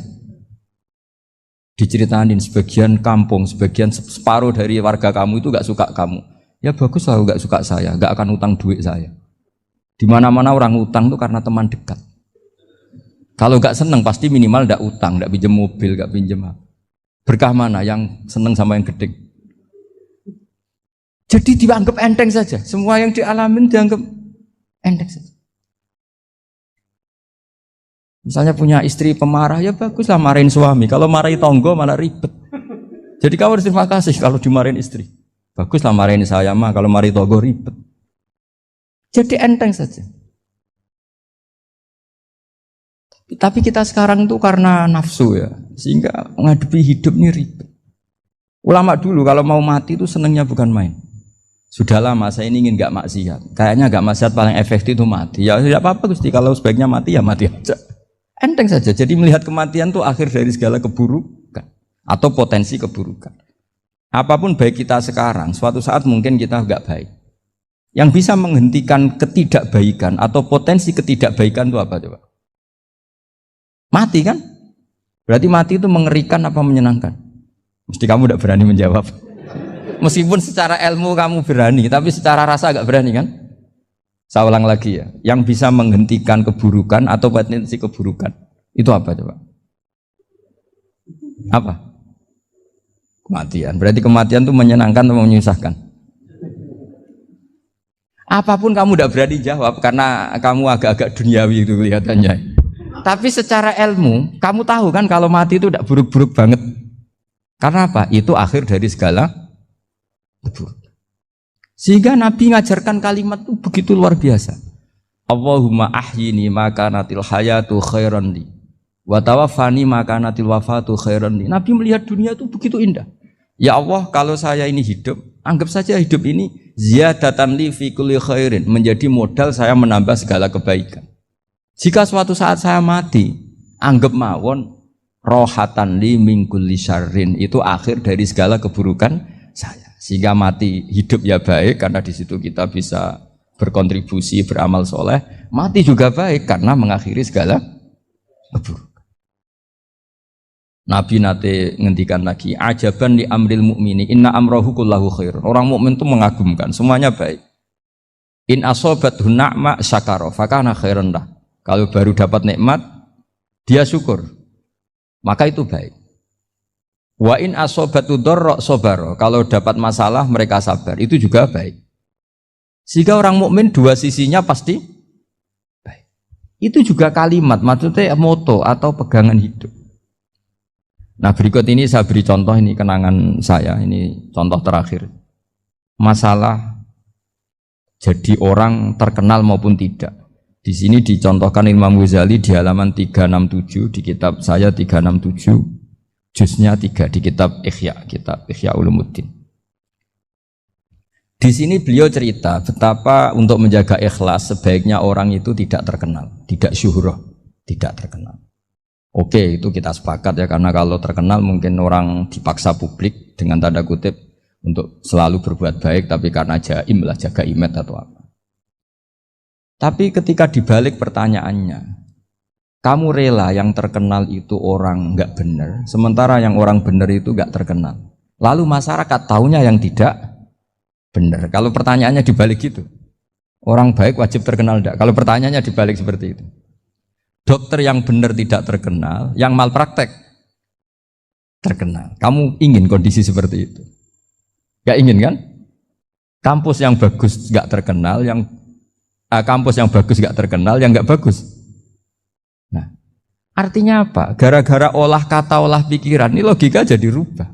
Diceritain sebagian kampung, sebagian separuh dari warga kamu itu nggak suka kamu. Ya bagus lah nggak suka saya, nggak akan utang duit saya. Di mana-mana orang utang itu karena teman dekat. Kalau nggak seneng pasti minimal nggak utang, nggak pinjam mobil, nggak pinjam apa. Berkah mana yang seneng sama yang gede? Jadi dianggap enteng saja. Semua yang dialamin dianggap enteng saja. Misalnya punya istri pemarah, ya baguslah marahin suami. Kalau marahin tonggo malah ribet. Jadi kamu harus terima kasih kalau dimarahin istri. Baguslah marahin saya mah, kalau marahin tonggo ribet. Jadi enteng saja. Tapi kita sekarang tuh karena nafsu ya, sehingga menghadapi hidup ini ribet. Ulama dulu kalau mau mati itu senengnya bukan main. Sudah lama saya ini ingin gak maksiat. Kayaknya gak maksiat paling efektif itu mati. Ya tidak apa-apa Gusti, kalau sebaiknya mati ya mati aja. Enteng saja. Jadi melihat kematian itu akhir dari segala keburukan atau potensi keburukan. Apapun baik kita sekarang, suatu saat mungkin kita gak baik. Yang bisa menghentikan ketidakbaikan atau potensi ketidakbaikan itu apa coba? Mati kan? Berarti mati itu mengerikan apa menyenangkan? Mesti kamu tidak berani menjawab. Meskipun secara ilmu kamu berani, tapi secara rasa agak berani kan? Saya ulang lagi ya, yang bisa menghentikan keburukan atau potensi keburukan itu apa coba? Apa? Kematian. Berarti kematian itu menyenangkan atau menyusahkan? Apapun kamu tidak berani jawab karena kamu agak-agak duniawi itu kelihatannya. Tapi secara ilmu, kamu tahu kan kalau mati itu tidak buruk-buruk banget. Karena apa? Itu akhir dari segala keburukan. Sehingga Nabi ngajarkan kalimat itu begitu luar biasa. Allahumma ahyini makanatil hayatu khairan li wa tawaffani makanatil wafatu khairan li. Nabi melihat dunia itu begitu indah. Ya Allah, kalau saya ini hidup, anggap saja hidup ini ziyadatan li fi kulli khairin, menjadi modal saya menambah segala kebaikan. Jika suatu saat saya mati, anggap mawon rohatan li min kulli syarrin, itu akhir dari segala keburukan saya. Sehingga mati hidup ya baik karena di situ kita bisa berkontribusi beramal soleh. Mati juga baik karena mengakhiri segala keburukan. Nabi nate ngendikan lagi, ajaban li amril mu'mini inna amrohu kullahu khair. Orang mukmin itu mengagumkan, semuanya baik. In asobathu na'ma syakara fakana khairan lah. Kalau baru dapat nikmat, dia syukur, maka itu baik. Wa in asobatu dharra sabara, kalau dapat masalah mereka sabar, itu juga baik. Sehingga orang mukmin dua sisinya pasti baik. Itu juga kalimat, maksudnya moto atau pegangan hidup. Nah berikut ini saya beri contoh, ini kenangan saya, ini contoh terakhir. Masalah jadi orang terkenal maupun tidak. Di sini dicontohkan Imam Ghazali di halaman 367 di kitab saya 367, juznya 3 di kitab Ihya Ulumuddin. Di sini beliau cerita betapa untuk menjaga ikhlas sebaiknya orang itu tidak terkenal, tidak syuhrah, tidak terkenal. Oke, itu kita sepakat ya, karena kalau terkenal mungkin orang dipaksa publik dengan tanda kutip untuk selalu berbuat baik, tapi karena jaim lah, jaga image atau apa. Tapi ketika dibalik pertanyaannya, kamu rela yang terkenal itu orang nggak benar, sementara yang orang benar itu nggak terkenal. Lalu masyarakat taunya yang tidak benar. Kalau pertanyaannya dibalik gitu, orang baik wajib terkenal enggak? Kalau pertanyaannya dibalik seperti itu, dokter yang benar tidak terkenal, yang malpraktek terkenal. Kamu ingin kondisi seperti itu? Gak ingin kan? Kampus yang bagus gak terkenal, kampus yang bagus gak terkenal, yang gak bagus. Nah, artinya apa? Gara-gara olah kata, olah pikiran, ini logika jadi rubah.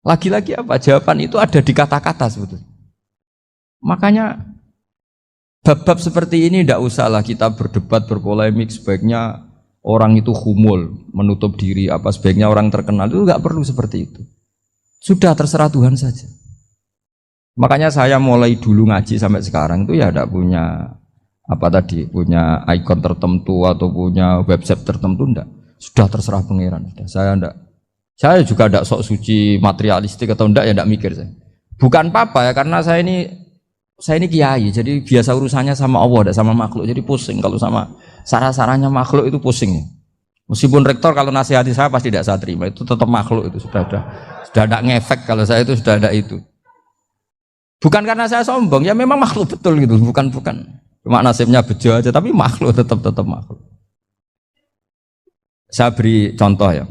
Lagi-lagi apa? Jawaban itu ada di kata-kata sebetulnya. Makanya bab-bab seperti ini tidak usahlah kita berdebat, berpolemik. Sebaiknya orang itu humul, menutup diri, apa sebaiknya orang terkenal, itu nggak perlu seperti itu. Sudah terserah Tuhan saja. Makanya saya mulai dulu ngaji sampai sekarang itu ya tidak punya punya ikon tertentu atau punya website tertentu, enggak. Sudah terserah pangeran. Saya juga tidak sok suci materialistik atau enggak, ya tidak mikir saya. Bukan apa-apa ya, karena saya ini kiai, jadi biasa urusannya sama Allah, tidak sama makhluk. Jadi pusing kalau sama sarah-sarahnya makhluk itu pusing. Meskipun rektor kalau nasihati saya pasti tidak saya terima, itu tetap makhluk, itu sudah ada ngefek kalau saya itu sudah ada itu. Bukan karena saya sombong, ya memang makhluk betul gitu, bukan. Cuma nasibnya bejo aja, tapi makhluk tetap makhluk. Saya beri contoh ya.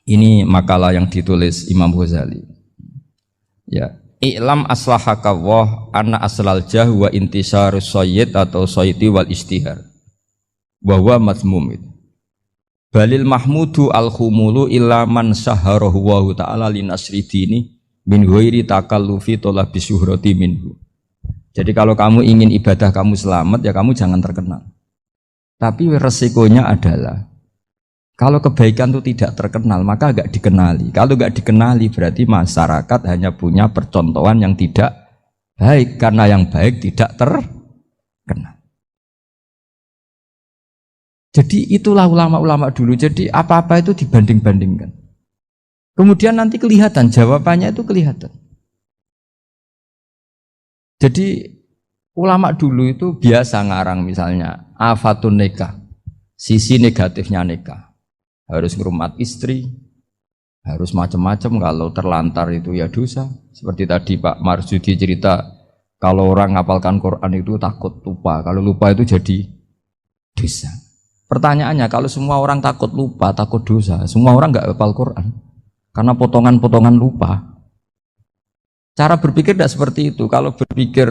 Ini makalah yang ditulis Imam Ghazali. Ya, i'lam aslahaka Allah anna aslal jah wa intisarus sayyid atau sayyidi wal istihar. Wa huwa mazmum itu. Balil mahmudu al-khumulu illa man saharahu wa ta'ala linasri dini min ghairi takallufi talabi syuhrati minhu. Jadi kalau kamu ingin ibadah kamu selamat, ya kamu jangan terkenal. Tapi resikonya adalah kalau kebaikan itu tidak terkenal, maka agak dikenali. Kalau agak dikenali berarti masyarakat hanya punya percontohan yang tidak baik, karena yang baik tidak terkenal. Jadi itulah ulama-ulama dulu. Jadi apa-apa itu dibanding-bandingkan. Kemudian nanti kelihatan, jawabannya itu kelihatan. Jadi ulama dulu itu biasa ngarang misalnya afatun nikah, sisi negatifnya nikah. harus ngurmat istri, harus macam-macam. Kalau terlantar itu ya dosa. Seperti tadi Pak Marsudi cerita, kalau orang ngapalkan Quran itu takut lupa. Kalau lupa itu jadi dosa. Pertanyaannya, kalau semua orang takut lupa, takut dosa, semua orang nggak hafal Quran karena potongan-potongan lupa. Cara berpikir tidak seperti itu. Kalau berpikir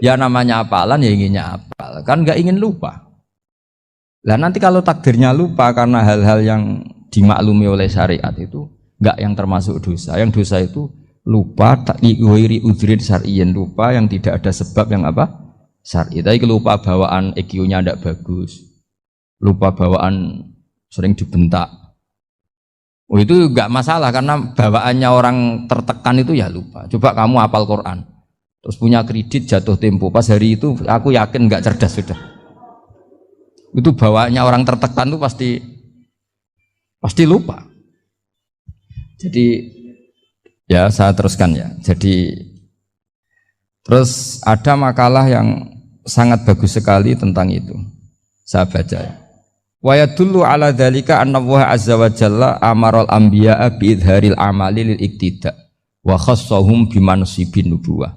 ya namanya hafalan ya inginnya hafal, kan nggak ingin lupa. Lah nanti kalau takdirnya lupa karena hal-hal yang dimaklumi oleh syariat itu nggak yang termasuk dosa. Yang dosa itu lupa takliwiri udhrin syar'iyyan, lupa yang tidak ada sebab yang apa? Syar'i. Tapi lupa bawaan EQ-nya tidak bagus, lupa bawaan sering dibentak. Oh itu nggak masalah karena bawaannya orang tertekan itu ya lupa. Coba kamu hafal Quran, terus punya kredit jatuh tempo, pas hari itu aku yakin nggak cerdas sudah. Itu bawaannya orang tertekan itu pasti lupa. Jadi ya saya teruskan ya. Jadi terus ada makalah yang sangat bagus sekali tentang itu. Saya baca ya. Wa yadullu ala dzalika anna Allah azza wa jalla amaral anbiya'a bi idharil amali lil iktida wa khassahum bi mansibin nubuwah.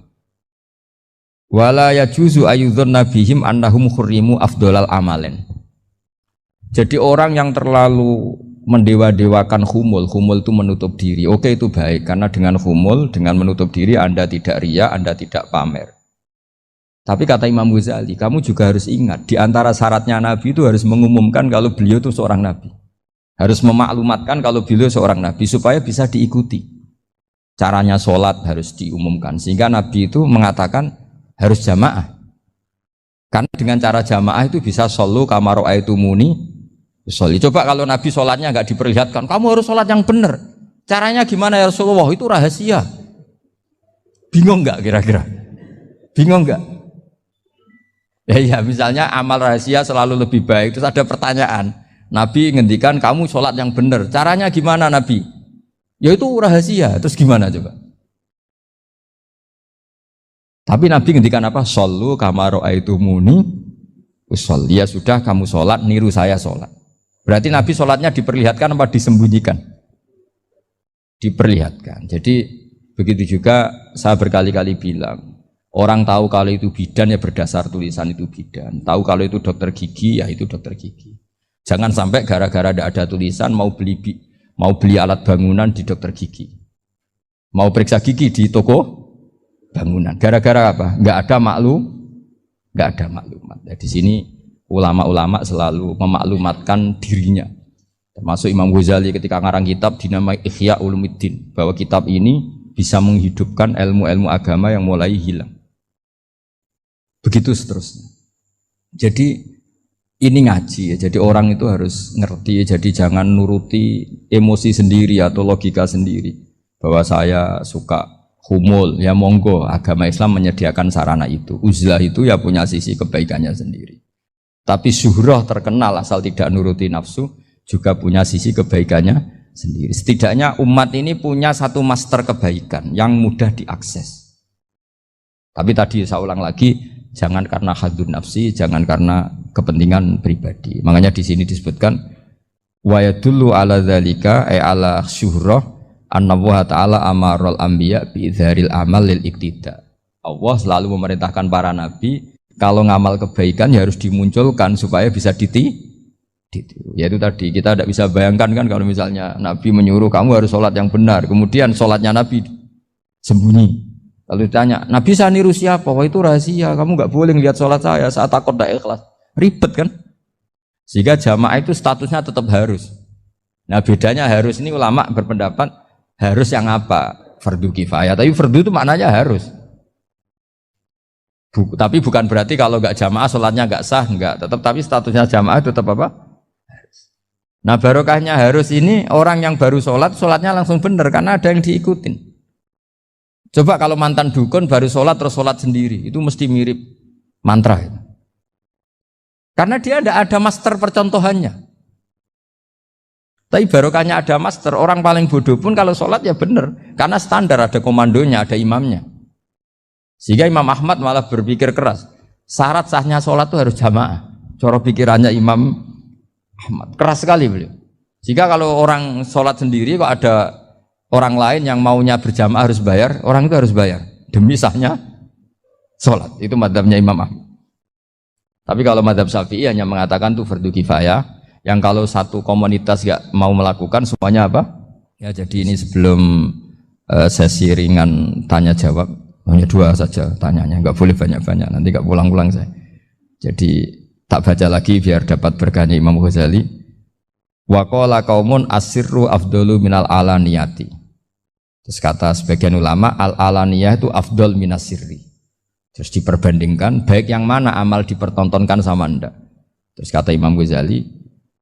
Wala yajuzu ayyudhanna bihim annahum khurrimu afdhalal amalen. Jadi orang yang terlalu mendewa-dewakan khumul itu menutup diri. Oke itu baik karena dengan khumul, dengan menutup diri Anda tidak riya, Anda tidak pamer. Tapi kata Imam Ghazali, kamu juga harus ingat di antara syaratnya Nabi itu harus mengumumkan kalau beliau itu seorang Nabi. Harus memaklumatkan kalau beliau seorang Nabi supaya bisa diikuti. Caranya sholat harus diumumkan sehingga Nabi itu mengatakan harus jamaah. Karena dengan cara jamaah itu bisa shollu kama ra'aitumuni sholli. Coba kalau Nabi sholatnya nggak diperlihatkan, kamu harus sholat yang benar. Caranya gimana ya Rasulullah? Itu rahasia. Bingung nggak kira-kira? Bingung nggak? Ya misalnya amal rahasia selalu lebih baik. Terus ada pertanyaan, Nabi ngendikan kamu sholat yang benar. Caranya gimana Nabi? Ya itu rahasia. Terus gimana coba? Tapi Nabi ngendikan apa? Shollu kama ra'aitumuni usolli. Ya sudah kamu sholat, niru saya sholat. Berarti Nabi sholatnya diperlihatkan apa disembunyikan? Diperlihatkan. Jadi begitu juga saya berkali-kali bilang, orang tahu kalau itu bidan ya berdasar tulisan itu bidan. Tahu kalau itu dokter gigi ya itu dokter gigi. Jangan sampai gara-gara tidak ada tulisan mau beli alat bangunan di dokter gigi, mau periksa gigi di toko bangunan. Gara-gara apa? Nggak ada maklumat. Nah, di sini ulama-ulama selalu memaklumatkan dirinya. Termasuk Imam Ghazali ketika ngarang kitab dinamai Ihya Ulumuddin, bahwa kitab ini bisa menghidupkan ilmu-ilmu agama yang mulai hilang. Begitu seterusnya. Jadi ini ngaji ya. Jadi orang itu harus ngerti ya. Jadi jangan nuruti emosi sendiri atau logika sendiri. Bahwa saya suka humul, ya monggo, agama Islam menyediakan sarana itu. Uzlah itu ya punya sisi kebaikannya sendiri. Tapi syuhrah terkenal asal tidak nuruti nafsu juga punya sisi kebaikannya sendiri. Setidaknya umat ini punya satu master kebaikan yang mudah diakses. Tapi tadi saya ulang lagi, jangan karena hadzun nafsi, jangan karena kepentingan pribadi. Makanya di sini disebutkan wa yadullu ala dzalika ay ala syuhrah anna Allah taala amaral anbiya bi idzharil amal lil iktida. Allah selalu memerintahkan para nabi kalau ngamal kebaikan ya harus dimunculkan supaya bisa ditiru. Yaitu tadi kita tidak bisa bayangkan kan kalau misalnya Nabi menyuruh kamu harus sholat yang benar, kemudian sholatnya Nabi sembunyi. Lalu ditanya, Nabi saya niru siapa? Wah itu rahasia, kamu nggak boleh lihat sholat saya takut tidak ikhlas. Ribet kan? Sehingga jamaah itu statusnya tetap harus. Nah bedanya harus ini ulama berpendapat harus yang apa? Fardu kifayah. Tapi fardu itu maknanya harus. Tapi bukan berarti kalau nggak jamaah sholatnya nggak sah, nggak. Tapi statusnya jamaah tetap apa? Nah barokahnya harus ini orang yang baru sholatnya langsung benar karena ada yang diikutin. Coba kalau mantan dukun baru sholat terus sholat sendiri, itu mesti mirip mantra. Karena dia tidak ada master percontohannya. Tapi barokahnya ada master, orang paling bodoh pun kalau sholat ya benar. Karena standar ada komandonya, ada imamnya. Sehingga Imam Ahmad malah berpikir keras. Syarat sahnya sholat itu harus jamaah. Cara pikirannya Imam Ahmad keras sekali beliau. Jika kalau orang sholat sendiri kok ada orang lain yang maunya berjamaah harus bayar, orang itu harus bayar demi sahnya sholat. Itu madzhabnya Imam Ahmad. Tapi kalau madzhab Syafi'i hanya mengatakan itu fardu kifayah, yang kalau satu komunitas nggak mau melakukan semuanya apa? Ya jadi ini sebelum sesi ringan tanya jawab, hanya 2 saja tanyanya, nggak boleh banyak-banyak, nanti nggak pulang-pulang saya. Jadi tak baca lagi biar dapat berkahnya Imam Ghazali. Wa qala qaumun asirru afdalu minal alaniyati. Terus kata sebagian ulama al-alaniyah itu afdal minas sirri. Terus diperbandingkan baik yang mana amal dipertontonkan sama anda. Terus kata Imam Ghazali,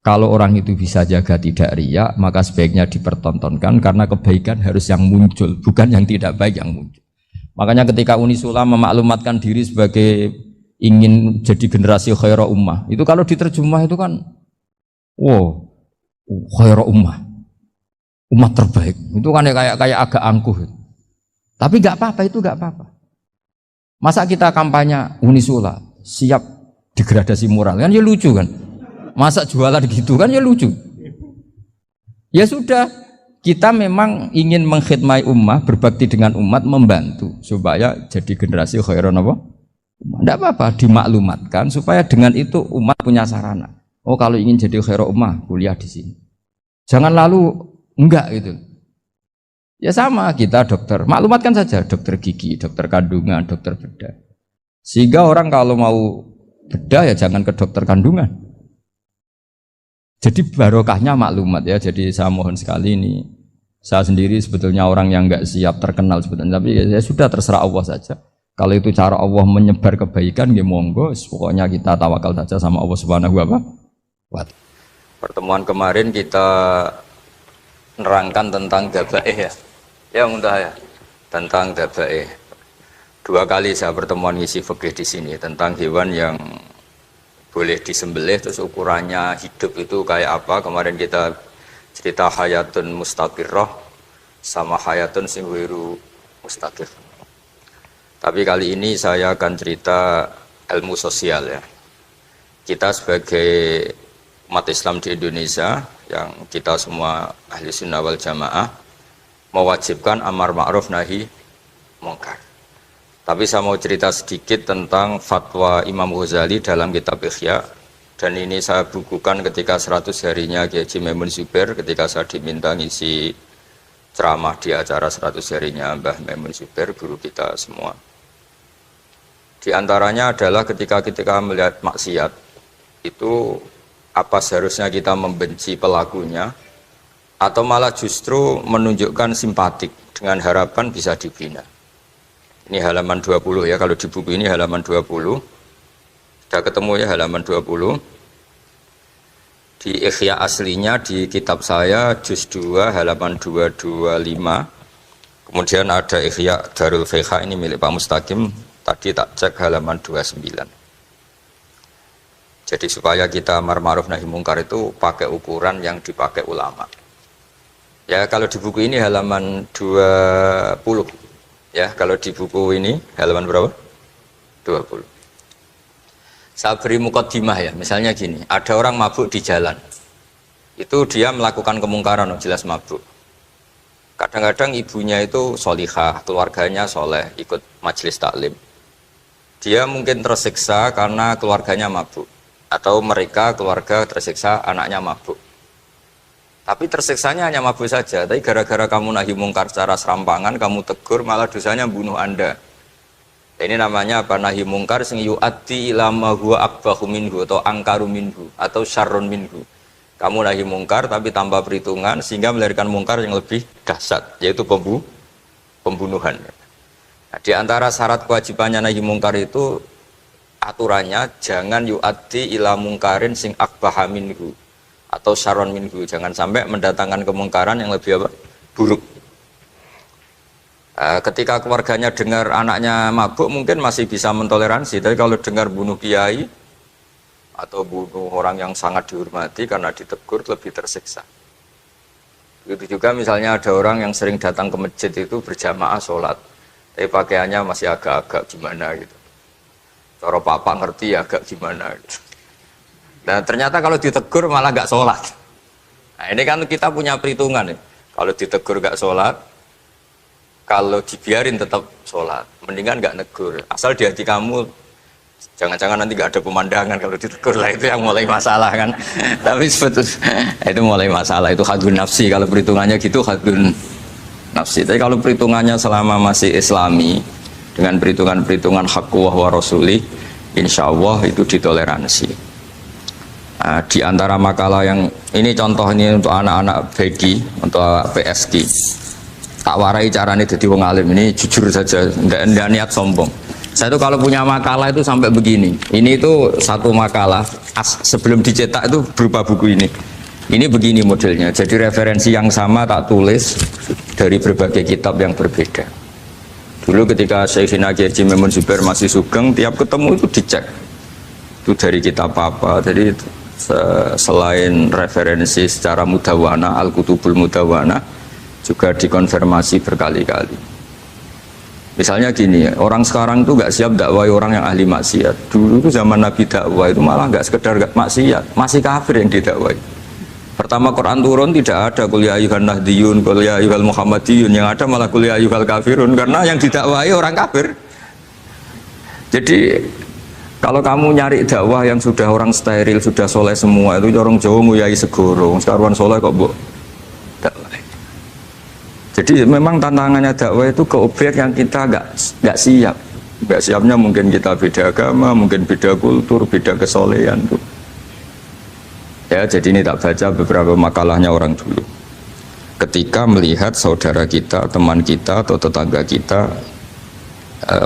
kalau orang itu bisa jaga tidak riya, maka sebaiknya dipertontonkan karena kebaikan harus yang muncul, bukan yang tidak baik yang muncul. Makanya ketika Unisula memaklumatkan diri sebagai ingin jadi generasi khairah ummah, itu kalau diterjemah itu kan wow, khairah ummah, umat terbaik. Itu kan kayak agak angkuh. Tapi nggak apa-apa, itu nggak apa-apa. Masa kita kampanye Unisula siap degradasi moral, kan ya lucu kan. Masa jualan gitu kan ya lucu. Ya sudah, kita memang ingin mengkhidmati ummah, berbakti dengan umat, membantu supaya jadi generasi khairan apa? Tidak apa-apa, dimaklumatkan supaya dengan itu umat punya sarana. Oh kalau ingin jadi khairan ummah, kuliah di sini. Jangan lalu enggak gitu. Ya sama kita dokter, maklumatkan saja dokter gigi, dokter kandungan, dokter bedah. Sehingga orang kalau mau bedah ya jangan ke dokter kandungan. Jadi barokahnya maklumat ya. Jadi saya mohon sekali ini, saya sendiri sebetulnya orang yang enggak siap terkenal sebetulnya, tapi ya sudah terserah Allah saja. Kalau itu cara Allah menyebar kebaikan, ya monggo. Pokoknya kita tawakal saja sama Allah Subhanahu wa Ta'ala. Pertemuan kemarin kita nerangkan tentang dabaih ya. Ya mudah ya, tentang dabaih. 2 kali saya pertemuan ngisi fikih di sini tentang hewan yang boleh disembelih terus ukurannya hidup itu kayak apa. Kemarin kita cerita hayatun mustaqirrah sama hayatun sing ghairu mustaqir. Tapi kali ini saya akan cerita ilmu sosial ya. Kita sebagai umat Islam di Indonesia yang kita semua ahli sunnah wal jamaah mewajibkan amar ma'ruf nahi mungkar. Tapi saya mau cerita sedikit tentang fatwa Imam Ghazali dalam kitab Ihya, dan ini saya bukukan ketika 100 harinya Kiai Haji Maimun Zubair ketika saya diminta ngisi ceramah di acara 100 harinya Mbah Maimun Zubair, guru kita semua. Di antaranya adalah ketika melihat maksiat itu apa seharusnya kita membenci pelakunya atau malah justru menunjukkan simpatik dengan harapan bisa dibina. Ini halaman 20 ya, kalau di buku ini halaman 20. Sudah ketemu ya halaman 20. Di Ihya aslinya di kitab saya juz 2 halaman 225. Kemudian ada Ihya Darul Fiqh ini milik Pak Mustaqim, tadi tak cek halaman 29. Jadi supaya kita amar ma'ruf nahi mungkar itu pakai ukuran yang dipakai ulama. Ya kalau di buku ini halaman 20. Ya kalau di buku ini halaman berapa? 20. Saya beri mukaddimah ya, misalnya gini, ada orang mabuk di jalan. Itu dia melakukan kemungkaran, jelas mabuk. Kadang-kadang ibunya itu solihah, keluarganya soleh, ikut majelis taklim. Dia mungkin tersiksa karena keluarganya mabuk. Atau mereka keluarga tersiksa anaknya mabuk. Tapi tersiksanya hanya mabuk saja, tapi gara-gara kamu nahi mungkar secara serampangan, kamu tegur, malah dosanya bunuh Anda. Ini namanya apa? Nahi mungkar sing yu'addi ila ma huwa akbahu minhu atau angkaru minhu atau syarrun minhu. Kamu nahi mungkar tapi tanpa perhitungan sehingga melahirkan mungkar yang lebih dahsyat, yaitu pembunuhan. Nah, di antara syarat kewajibannya nahi mungkar itu aturannya jangan yu'addi ila mungkarin sing akbaha minhu atau syarrun minhu, jangan sampai mendatangkan kemungkaran yang lebih apa? Buruk. Ketika keluarganya dengar anaknya mabuk mungkin masih bisa mentoleransi, tapi kalau dengar bunuh kiai atau bunuh orang yang sangat dihormati karena ditegur lebih tersiksa. Begitu juga misalnya ada orang yang sering datang ke masjid itu berjamaah sholat, tapi pakaiannya masih agak-agak gimana gitu. Cara papa ngerti ya agak gimana gitu. Dan ternyata kalau ditegur malah nggak sholat. Nah, ini kan kita punya perhitungan ya. Kalau ditegur gak sholat, kalau dibiarin tetap sholat, mendingan gak negur. Asal di hati kamu, jangan-jangan nanti gak ada pemandangan kalau ditegur lah, itu yang mulai masalah kan. Tapi sebetulnya itu mulai masalah, itu hadun nafsi. Kalau perhitungannya gitu hadun nafsi. Tapi kalau perhitungannya selama masih islami, dengan perhitungan-perhitungan haqquh wa rasulih, insya Allah itu ditoleransi. Nah, di antara makalah yang ini contoh ini untuk anak-anak BG, untuk PSG, tak warai caranya jadi wong alim, ini jujur saja, tidak niat sombong. Saya itu kalau punya makalah itu sampai begini. Ini itu satu makalah sebelum dicetak itu berupa buku ini. Ini begini modelnya. Jadi referensi yang sama tak tulis dari berbagai kitab yang berbeda. Dulu ketika Syekhina Kiai Haji Maimun Zubair masih sugeng, tiap ketemu itu dicek. Itu dari kitab apa. Jadi selain referensi secara mudawana, Al-Kutubul Mudawana, juga dikonfirmasi berkali-kali. Misalnya gini, orang sekarang itu gak siap dakwah orang yang ahli maksiat. Dulu itu zaman Nabi dakwah itu malah gak sekedar gak maksiat, masih kafir yang didakwai. Pertama Quran turun tidak ada qul ya ayyuhan nahdiyun, qul ya ayyuhal muhammadiyun, yang ada malah qul ya ayyuhal kafirun, karena yang didakwai orang kafir. Jadi kalau kamu nyari dakwah yang sudah orang steril, sudah soleh semua, itu orang Jawa nguyai segoro, sekarang soleh kok bu dakwah. Jadi memang tantangannya dakwah itu ke objek yang kita nggak siap. Nggak siapnya mungkin kita beda agama, mungkin beda kultur, beda kesolehan tuh. Ya, jadi ini tak baca beberapa makalahnya orang dulu. Ketika melihat saudara kita, teman kita atau tetangga kita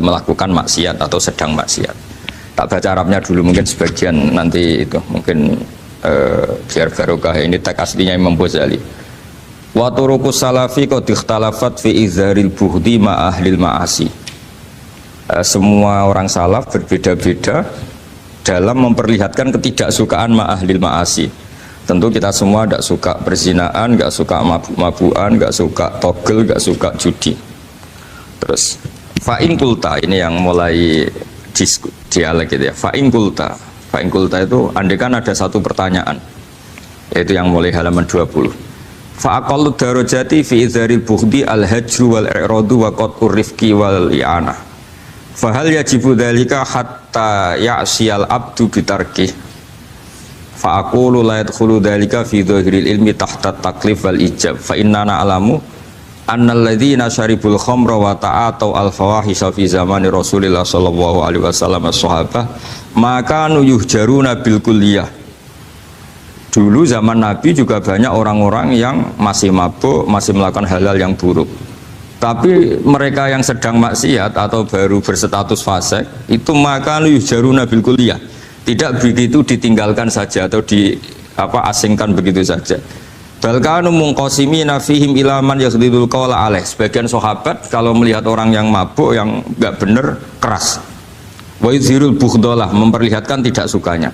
melakukan maksiat atau sedang maksiat. Tak baca Arabnya dulu, mungkin sebagian nanti itu mungkin biar barokah. Ini teks aslinya Imam Ghazali. Wa turuqus salafi qad ikhtalafat fi izharil buhdi ma ahlil ma'asi. Semua orang salaf berbeda-beda dalam memperlihatkan ketidaksukaan ma ahlil ma'asi. Tentu kita semua tidak suka perzinaan, nggak suka mabuk-mabukan, nggak suka togel, nggak suka judi. Terus fa'in kulta, ini yang mulai dialek gitu ya. Fa'in kulta itu andekan ada satu pertanyaan, yaitu yang mulai halaman 20. Fa'aqallu darajati fi izharil bughdi al-hajru wal i'radu wa qat'ur rifqi wal i'anah. Fahal yajibu dzalika hatta ya'siyal abdu bitarkih. Fa'aqulu la yadkhulu dzalika fi dhahiril ilmi tahta taklif wal ijab. Fa inna na'lamu annal ladzina syaribul khamra wa ta'atau al fawahisha fi zamani Rasulillah sallallahu alaihi wasallam as-sahabah maka yuhjaruna bil kulliyah. Dulu zaman Nabi juga banyak orang-orang yang masih mabuk, masih melakukan hal-hal yang buruk. Tapi mereka yang sedang maksiat atau baru berstatus fasik itu maka yuhjaruna bil kulliyah. Tidak begitu ditinggalkan saja atau asingkan begitu saja. Balkanu mungqasimina fihim ilaman yakhdidul qawla alaih. Sebagian sahabat kalau melihat orang yang mabuk, yang enggak benar, keras. Wa yuzhirul bughdalah, memperlihatkan tidak sukanya.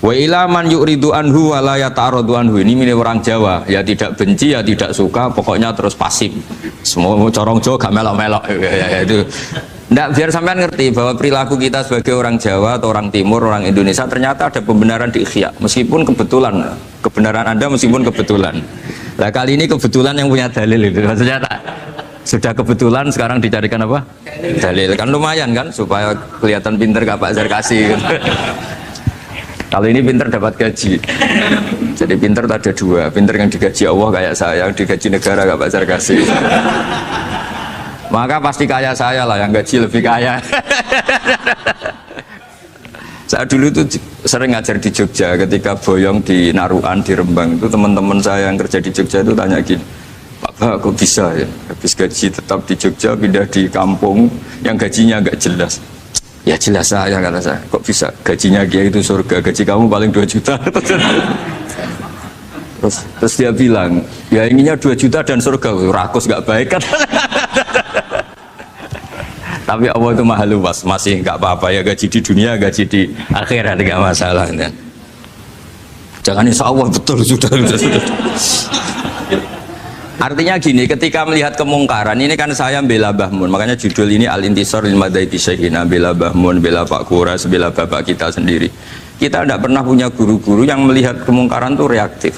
Wa ilaman yu'ridu anhu wa la yata'aradu anhu. Ini milik orang Jawa, ya tidak benci, ya tidak suka, pokoknya terus pasif. Semua corong Jawa gak melok-melok ya, itu. Nggak, biar sampean ngerti bahwa perilaku kita sebagai orang Jawa atau orang Timur, orang Indonesia ternyata ada pembenaran di ikhya, meskipun kebetulan. Kebenaran Anda meskipun kebetulan. Nah kali ini kebetulan yang punya dalil itu, maksudnya tak, sudah kebetulan sekarang dicarikan apa? Dalil, kan lumayan kan supaya kelihatan pinter gak Pak Zarkasi gitu. Kalau ini pinter dapat gaji. Jadi pinter ada dua, pinter yang digaji Allah kayak saya, yang digaji negara gak Pak Zarkasi. Maka pasti kaya saya lah, yang gaji lebih kaya. Saya dulu itu sering ngajar di Jogja, ketika boyong di Naruan, di Rembang itu teman-teman saya yang kerja di Jogja itu tanya gini, Pak kok bisa ya habis gaji tetap di Jogja pindah di kampung yang gajinya agak jelas. Ya jelas saya, kata saya, kok bisa gajinya dia itu surga, gaji kamu paling 2 juta. Terus dia bilang, ya inginnya 2 juta dan surga, rakus gak baik kan. Tapi Allah itu maha luas, masih nggak apa-apa ya, gaji di dunia, gaji di akhirat nggak masalah. Kan? Jangan insya Allah betul sudah. Artinya gini, ketika melihat kemungkaran ini kan saya bela Mbah Mun, makanya judul ini Al-Intisar lil Madzhabi Syekhina, bela Mbah Mun, bela Pak Kuras, bela bapak kita sendiri. Kita tidak pernah punya guru-guru yang melihat kemungkaran itu reaktif.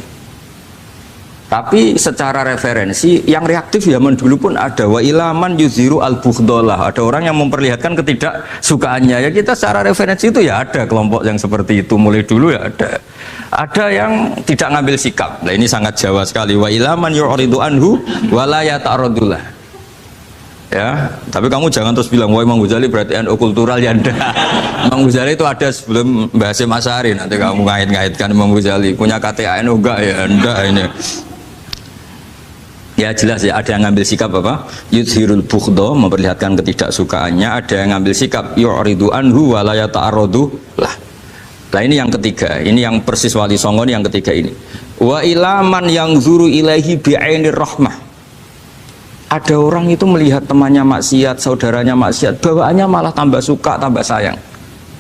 Tapi secara referensi yang reaktif zaman dulu pun ada, wa ilaman yuziru al-bughdalah, ada orang yang memperlihatkan ketidaksukaannya. Ya kita secara referensi itu ya ada kelompok yang seperti itu mulai dulu ya ada. Ada yang tidak ngambil sikap. Nah ini sangat Jawa sekali, wa ilaman yu'ridu anhu wa la yata'radullah. Ya, tapi kamu jangan terus bilang wah Imam Ghazali berarti NU kultural ya enggak. Imam Ghazali itu ada sebelum bahas Mas Ari, nanti kamu ngait-ngaitkan Imam Ghazali punya KTA NU enggak ya enggak ini. Ya jelas ya, ada yang ngambil sikap apa? Yudhirul bughdo, memperlihatkan ketidaksukaannya. Ada yang ngambil sikap yu'ridu anhu wa la yata'arradu lah. Nah ini yang ketiga, ini yang persis Wali Songo ini yang ketiga ini. Wa ilaman yang zuru ilaihi bi'ainir rahmah. Ada orang itu melihat temannya maksiat, saudaranya maksiat, bawaannya malah tambah suka, tambah sayang.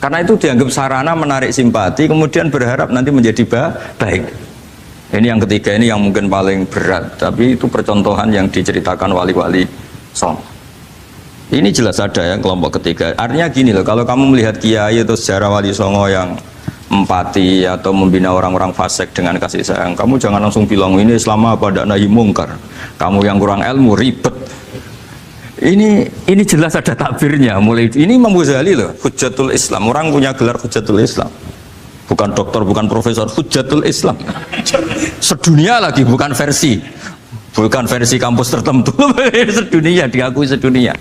Karena itu dianggap sarana menarik simpati, kemudian berharap nanti menjadi baik. Ini yang ketiga, ini yang mungkin paling berat, tapi itu percontohan yang diceritakan wali-wali Songo. Ini jelas ada ya kelompok ketiga. Artinya gini loh, kalau kamu melihat kiai atau sejarah Wali Songo yang empati atau membina orang-orang fasik dengan kasih sayang, kamu jangan langsung bilang ini Islam apa tidak nahi mungkar. Kamu yang kurang ilmu ribet. Ini jelas ada takbirnya. Mulai ini Imam Ghazali loh, Hujjatul Islam. Orang punya gelar Hujjatul Islam. Bukan dokter, bukan profesor, Hujjatul Islam. Sedunia lagi, bukan versi kampus tertentu. Sedunia, diakui sedunia.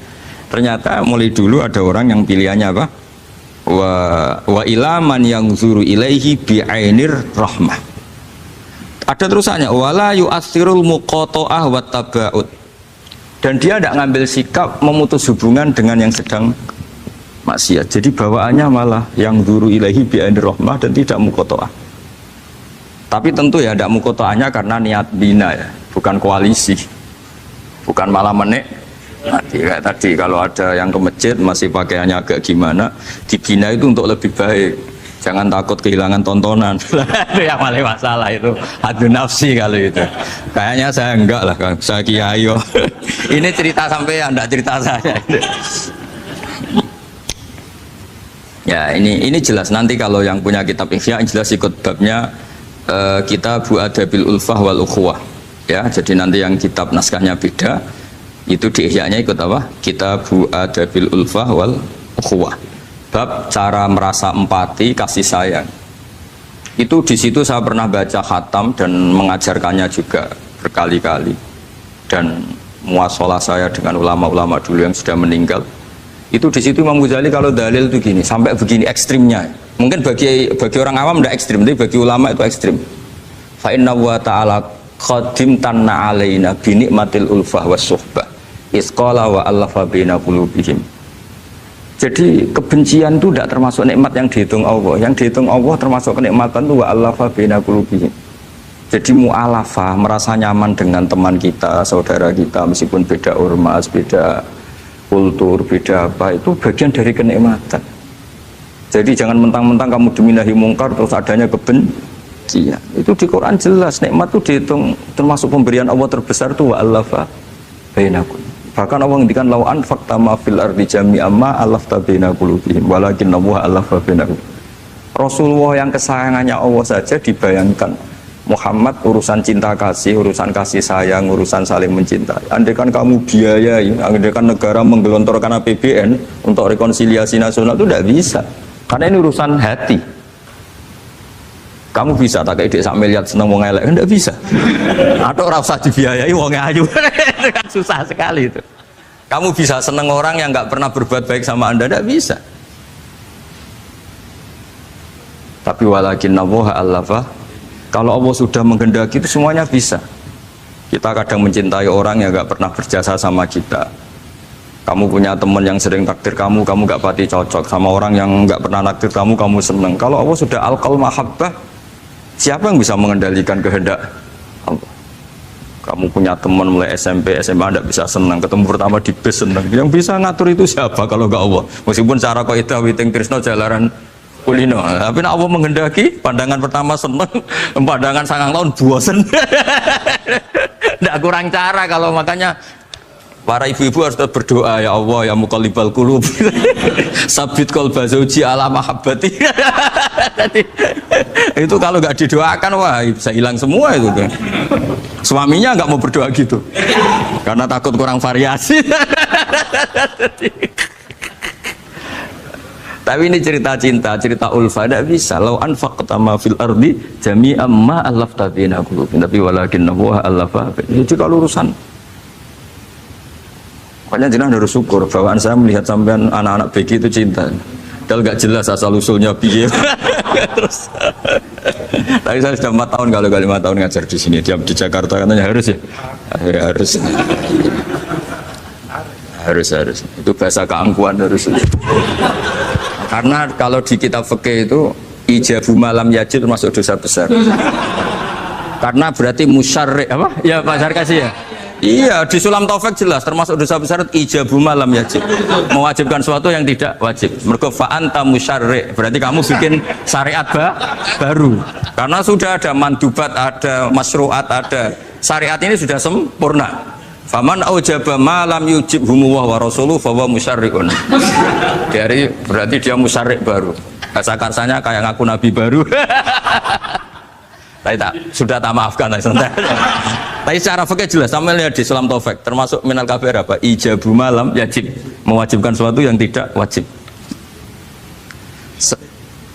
Ternyata mulai dulu ada orang yang pilihannya apa? Wa ilaman yang zuru ilaihi bi'ainir rahmah. Ada terusannya, wala yu'athirul muqata'ah wa taba'ud. Dan dia tidak ngambil sikap memutus hubungan dengan yang sedang maksiat. Jadi bawaannya malah yang zuru ilaihi bi'ainir rahmah dan tidak muqata'ah. Tapi tentu ya tidak muqata'ahnya karena niat bina ya, bukan koalisi. Bukan malah menik. Nanti kayak tadi kalau ada yang ke masjid masih pakaiannya agak gimana, dibina itu untuk lebih baik. Jangan takut kehilangan tontonan. Itu yang paling masalah itu. Hadu nafsi kalau itu. Kayaknya saya enggak lah, saya kiai. Ini cerita sampai enggak cerita saya. Ya ini jelas nanti kalau yang punya kitab Ihya jelas ikut babnya Kitabu Adabil Ulfah wal Ukhuwah. Ya, jadi nanti yang kitab naskahnya beda itu di Ihya-nya ikut apa? Kitabu Adabil Ulfah wal Ukhuwah. Bab cara merasa empati, kasih sayang. Itu di situ saya pernah baca khatam dan mengajarkannya juga berkali-kali. Dan muasalah saya dengan ulama-ulama dulu yang sudah meninggal. Itu di situ Imam Ghazali kalau dalil itu gini, sampai begini ekstrimnya. Mungkin bagi orang awam tidak ekstrim, tapi bagi ulama itu ekstrim. Fa inna wa ta'ala qadim tanna alaina bi nikmatil ulfah was suhbah isqala wa allafa baina qulubihim. Jadi kebencian itu tidak termasuk nikmat yang dihitung Allah. Yang dihitung Allah termasuk kenikmatan itu wa allafa baina qulubihim. Jadi mu'alafah, merasa nyaman dengan teman kita, saudara kita, meskipun beda ormas, beda kultur, beda apa, itu bagian dari kenikmatan. Jadi jangan mentang-mentang kamu diminahi mungkar terus adanya kebencian. Itu di Quran jelas, nikmat itu dihitung termasuk pemberian Allah terbesar itu wa allafa bainakum. Bahkan Allah ngendikan law anfaqta ma fil ardi jami'an ma alafta baina qulubihim walakin Allah alafa bainahum. Rasulullah yang kesayangannya Allah saja dibayangkan Muhammad urusan cinta kasih, urusan kasih sayang, urusan saling mencintai. Andaikan kamu biayai, andaikan negara menggelontorkan APBN untuk rekonsiliasi nasional itu tidak bisa. Karena ini urusan hati. Kamu bisa tak kayak sak miliar seneng wong elek, enggak bisa. Atau ora usah dibiayai wong ayu. Itu kan susah sekali itu. Kamu bisa seneng orang yang nggak pernah berbuat baik sama Anda, enggak bisa. Tapi walakin Allah allafa. Kalau Allah sudah menghendaki itu semuanya bisa. Kita kadang mencintai orang yang nggak pernah berjasa sama kita. Kamu punya teman yang sering takdir kamu nggak pati cocok sama orang yang nggak pernah naktir kamu seneng. Kalau Allah sudah alqal mahabbah, siapa yang bisa mengendalikan kehendak Allah? Kamu punya teman mulai SMP, SMA tidak bisa senang, ketemu pertama di bis senang. Yang bisa ngatur itu siapa kalau nggak Allah? Meskipun cara kaidah witing trisno jalaran kulino, tapi Allah menghendaki pandangan pertama senang, pandangan 9 tahun bosen. Tidak kurang cara kalau makanya Para ibu-ibu harus tetap berdoa, ya Allah ya muqallibal qulub. Sabit qalba zauji ala mahabbati. Itu kalau nggak didoakan wah bisa hilang semua itu kan. Suaminya nggak mau berdoa gitu. Karena takut kurang variasi. Tapi ini cerita cinta, cerita ulfa, tidak bisa. Lau anfaqta ma fil ardi jami'an ma allafta baina qulubihim. Tapi walakin Allah allafa. Itu kalau urusan. Makanya jenengan harus syukur. Bawaan saya melihat sampean anak-anak BG itu cinta. Padahal nggak jelas asal usulnya piye. Terus. Tapi saya sudah 4 tahun, kalau 5 tahun ngajar di sini. Diam di Jakarta katanya harus ya. Harus. Harus. Itu bahasa keangkuhan harus. Karena kalau di kitab fikih itu ijabu malam yajid termasuk dosa besar. Karena berarti musyarrik apa? Ya Pak Sarkasi ya. Iya, di Sulam Taufik jelas termasuk dosa besar ijabu malam yajib. Mewajibkan sesuatu yang tidak wajib. Mergo fa anta musyarrik, berarti kamu bikin syariat baru. Karena sudah ada mandubat, ada masyru'at, ada syariat ini sudah sempurna. Faman aujaba malam yujib humuwah wa rasuluh fawa musyarri'un. Dari berarti dia musyarrik baru. Bahasa karsanya kayak ngaku nabi baru. Sudah tak maafkan santai. Tapi secara fikih jelas, sama lihat di Sulam Taufik termasuk minal kabair apa? Ijabu malam yajib, mewajibkan sesuatu yang tidak wajib.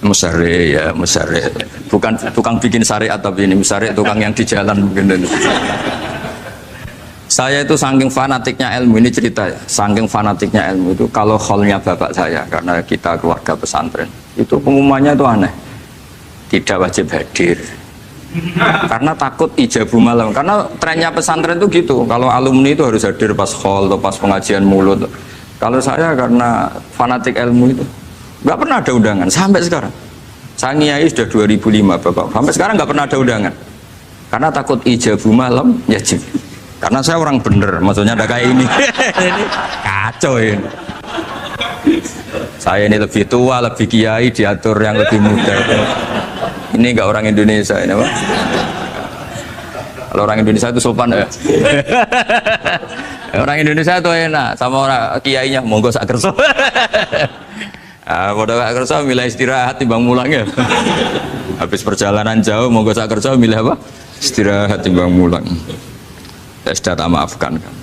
Musyarrik ya, musyarrik. Bukan tukang bikin syariat tapi ini musyarrik tukang yang di jalan mungkin. Saya itu saking fanatiknya ilmu, ini cerita ya, saking fanatiknya ilmu itu kalau hallnya bapak saya, karena kita keluarga pesantren, itu pengumumannya itu aneh, tidak wajib hadir. Karena takut ijabu malam, karena trennya pesantren itu gitu, kalau alumni itu harus hadir pas hall atau pas pengajian mulut. Kalau saya karena fanatik ilmu itu nggak pernah ada undangan sampai sekarang. Saya ngiyai sudah 2005 bapak, sampai sekarang nggak pernah ada undangan karena takut ijabu malam yajib. Karena saya orang bener, maksudnya ada kayak ini. Ini kacau ini. Saya ini lebih tua, lebih kiai, diatur yang lebih muda. Ini enggak orang Indonesia ini, Pak. Kalau orang Indonesia itu sopan ya. Orang Indonesia itu enak, sama orang kiainya monggo sak kerso. Pada sak kerso milih istirahat timbang mulang ya. Habis perjalanan jauh monggo sak kerso milih apa? Istirahat timbang mulang. Saya sudah tak maafkan kan.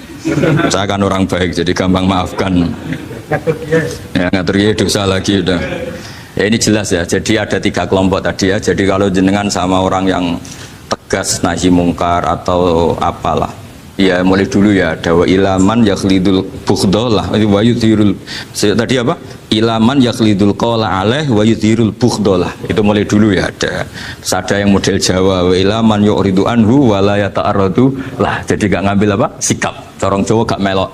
Saya kan orang baik jadi gampang maafkan. Ya ngatur ya dosa lagi udah. Ya ini jelas ya. Jadi ada 3 kelompok tadi ya. Jadi kalau jenengan sama orang yang tegas nahi mungkar atau apalah, ya mulai dulu ya ada wa ilaman yakhlidul bughdhalah wa yudhirul tadi apa? Ilaman yakhlidul qala alaih wa yudhirul bughdhalah. Itu mulai dulu ya ada. Terus ada yang model Jawa wa ilaman yu'ridu anhu wa la yata'arradu lah. Jadi gak ngambil apa? Sikap. Corong Jawa gak melok.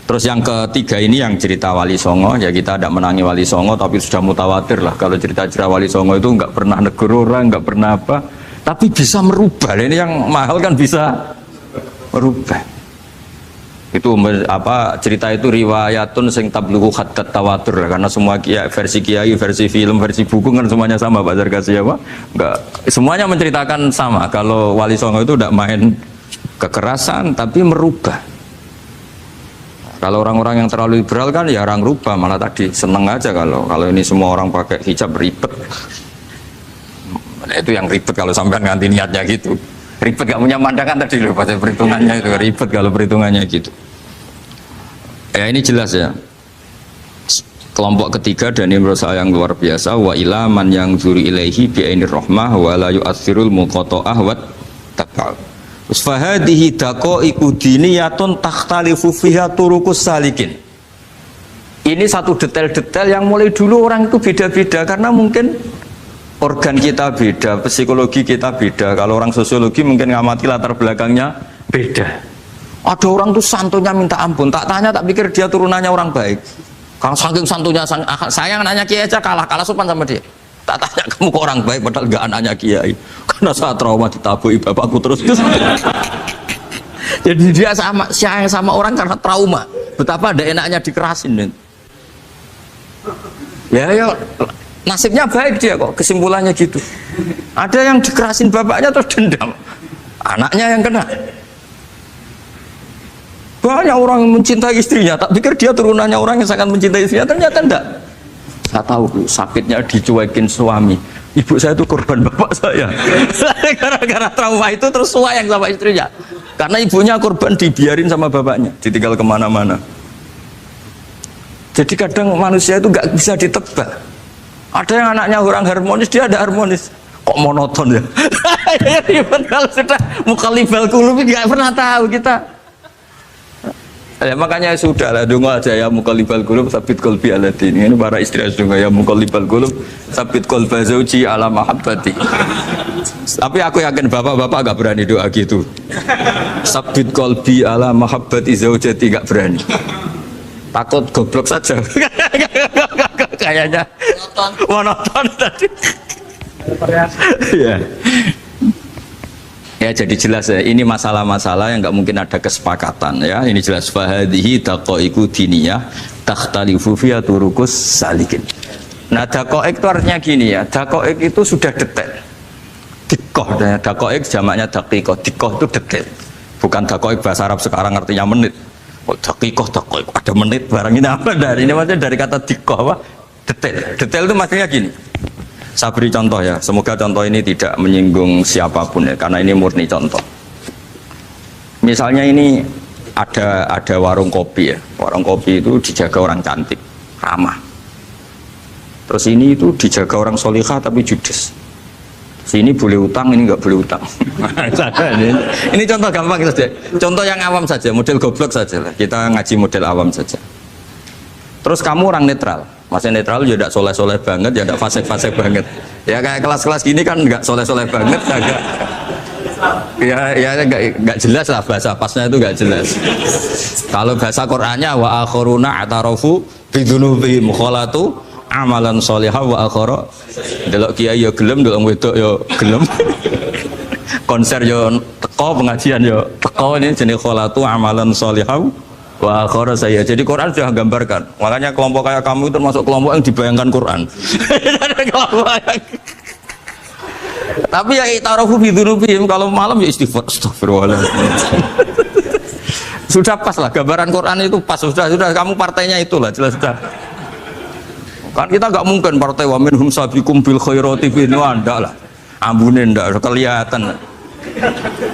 Terus yang ketiga ini yang cerita Wali Songo, ya kita tidak menangi Wali Songo tapi sudah mutawatir lah kalau cerita-cerita Wali Songo itu nggak pernah negur orang, nggak pernah apa, tapi bisa merubah. Ini yang mahal kan bisa merubah. Itu apa cerita itu riwayatun sing tablughu hatta tawatur lah, karena semua versi kiai, versi film, versi buku kan semuanya sama Pak Zarkasi apa? Enggak, semuanya menceritakan sama. Kalau Wali Songo itu tidak main kekerasan tapi merubah. Kalau orang-orang yang terlalu liberal kan ya orang rubah, malah tadi seneng aja kalau ini semua orang pakai hijab ribet. Nah, itu yang ribet kalau sampean ganti niatnya gitu. Ribet gak punya pandangan tadi loh pada perhitungannya itu ribet kalau perhitungannya gitu. Ya ini jelas ya. Kelompok ketiga dan ini menurut saya yang luar biasa, wa ilaman yang zuri ilaihi bi ainir rahmah wa la yu'athirul muqata'ah wa tabal. Fahadihi daqaiqu diniyatun takhtalifu fiha turuqus salikin. Ini satu detail-detail yang mulai dulu orang itu beda-beda karena mungkin organ kita beda, psikologi kita beda. Kalau orang sosiologi mungkin ngamati latar belakangnya beda. Ada orang tuh santunya minta ampun, tak tanya tak pikir dia turunannya orang baik. Kalau saking santunya sayang nanya kiai aja kalah sopan sama dia. Tak tanya kamu kok orang baik padahal gak anaknya kiai. Karena saya trauma ditabui bapakku terus. Jadi dia sayang sama orang karena trauma. Betapa ada enaknya dikerasin. Ya nasibnya baik dia kok, kesimpulannya gitu. Ada yang dikerasin bapaknya terus dendam, anaknya yang kena. banyak orang yang mencintai istrinya, tak pikir dia turunannya orang yang sangat mencintai istrinya, ternyata enggak. Saya tahu Bu, sakitnya dicuekin suami. Ibu saya itu korban bapak saya. Gara-gara trauma itu terus sayang sama istrinya. Karena ibunya korban dibiarin sama bapaknya, ditinggal kemana-mana. Jadi kadang manusia itu nggak bisa ditebak. Ada yang anaknya orang harmonis, dia ada harmonis. Kok monoton ya? Kalau sudah mukallibal qulub nggak pernah tahu kita. Ya, makanya sudah lah, donga aja ya mukallibal qulub sabit qalbi ala dini. Ini para istri donga ya mukallibal qulub sabit qalba zauji ala mahabbati. Tapi aku yakin bapak-bapak gak berani doa gitu. Sabit qalbi ala mahabbati zaujati gak berani. Takut goblok saja. Kayaknya monoton tadi. Ya. Ya, jadi jelas ya, ini masalah-masalah yang nggak mungkin ada kesepakatan ya. Ini jelas fahadihi daqaiqu diniyah takhtalifu fiha turuqus salikin. Nah, daqaiq itu artinya gini ya, daqaiq itu sudah detail. Dikoh, daqaiq jamaknya daqiqah. Dikoh itu detail. Bukan daqaiq bahasa Arab sekarang artinya menit. Oh, daqiqah, daqaiq ada menit barang ini apa dari ini maksudnya dari kata dikoh apa? Detail. Detail itu maksudnya gini. Saya beri contoh ya, semoga contoh ini tidak menyinggung siapapun ya, karena ini murni contoh. Misalnya ini ada warung kopi ya, warung kopi itu dijaga orang cantik, ramah. Terus ini itu dijaga orang solihah tapi judes. Sini boleh utang, ini nggak boleh utang. Ini contoh gampang saja, contoh yang awam saja, model goblok saja lah. Kita ngaji model awam saja. Terus kamu orang netral. Maksudnya netral ya tidak soleh-soleh banget, ya tidak fasik-fasik banget. Ya kayak kelas-kelas gini kan nggak soleh-soleh banget, agak ya nggak jelas lah bahasa pasnya itu nggak jelas. Kalau bahasa Qur'annya wa akharuna atarafu bidunubihim kholatu amalan solihah wa akhara. Delok kiai ya gelem, delok wedok ya gelem. Konser ya teko, pengajian ya teko, ini jenis kholatu amalan solihah wa akhara saya. Jadi Quran sudah gambarkan. Makanya kelompok kayak kamu itu termasuk kelompok yang dibayangkan Quran. Tapi ya itarafu bidunubihim, kalau malam ya istighfar, astagfirullahaladzim. Sudah pas lah gambaran Quran itu pas, sudah kamu partainya itulah jelas sudah. Kan kita nggak mungkin partai wa minhum sabiqum bil khairati bin ndak lah. Ambune ndak kelihatan.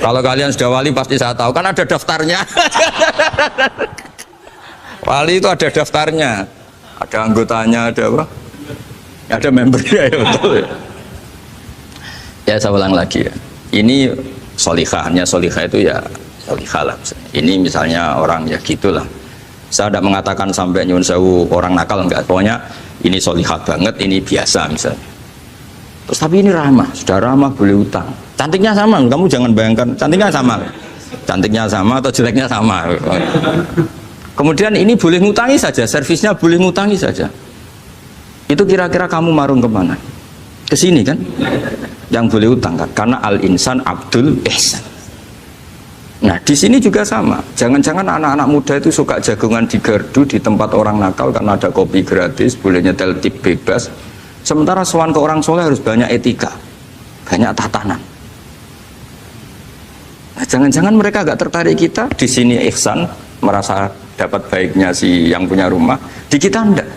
Kalau kalian sudah wali pasti saya tahu, kan ada daftarnya. Wali itu ada daftarnya, ada anggotanya, ada apa? Ada membernya ya betul. Ya saya ulang lagi ya. Ini solihahnya, solihah itu ya solihah lah. Ini misalnya orang ya gitulah. Saya tidak mengatakan sampai nyun sewu orang nakal enggak. Pokoknya ini solihah banget, ini biasa misalnya. Terus tapi ini ramah, sudah ramah boleh utang. Cantiknya sama, kamu jangan bayangkan cantiknya sama. Cantiknya sama atau jeleknya sama. Kemudian ini boleh ngutangi saja, servisnya boleh ngutangi saja. Itu kira-kira kamu marung kemana? Ke sini kan? Yang boleh utang kan? Karena al-insan abdul ihsan. Nah di sini juga sama. Jangan-jangan anak-anak muda itu suka jagongan di gardu di tempat orang nakal karena ada kopi gratis, boleh nyetel tip bebas. Sementara sowan ke orang soleh harus banyak etika, banyak tatanan. Nah, jangan-jangan mereka agak tertarik kita di sini ihsan, merasa dapat baiknya si yang punya rumah, di kita enggak.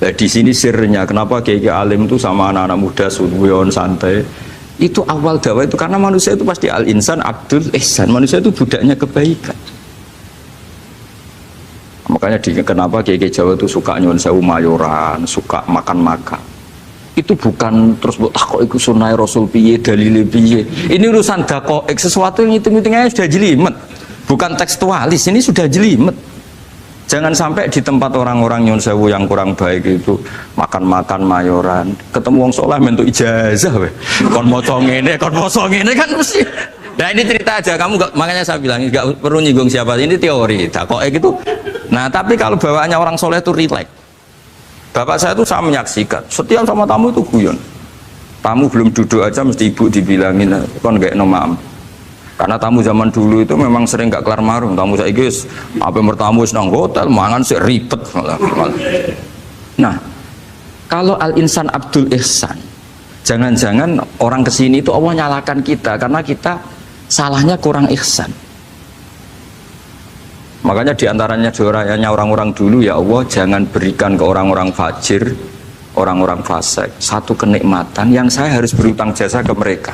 Nah, di sini sirnya kenapa kiai alim itu sama anak-anak muda suwon santai. Itu awal dakwah itu karena manusia itu pasti al-insan abdul ihsan, manusia itu budaknya kebaikan. Makanya kenapa kiai Jawa itu suka nyuwun sewu mayoran, suka makan-makan. Itu bukan terus buat takok iku sunah Rasul piye dalile piye. Ini urusan dakoek, sesuatu yang hitung-hitungannya sudah jelimet. Bukan tekstualis, ini sudah jelimet. Jangan sampai di tempat orang-orang nyuwun sewu yang kurang baik itu makan-makan mayoran, ketemu wong saleh mentuk ijazah weh. Kon maca ngene, kon poso ngene kan mesti. Nah ini cerita aja, kamu gak, makanya saya bilang nggak perlu nyinggung siapa, ini teori dakoek itu. Nah tapi kalau bawaannya orang soleh itu rileks. Bapak saya itu saya menyaksikan setiap sama tamu itu guyon. Tamu belum duduk aja mesti ibu dibilangin kon gak nomam. Karena tamu zaman dulu itu memang sering gak kelar marung. Tamu saya guys, apa mertamu nang hotel mangan sih ribet. Nah kalau al-insan abdul ihsan, jangan-jangan orang kesini itu Allah nyalakan kita karena kita salahnya kurang ihsan. Makanya diantaranya doanya orang-orang dulu, ya Allah jangan berikan ke orang-orang fajir, orang-orang fasik satu kenikmatan yang saya harus berutang jasa ke mereka.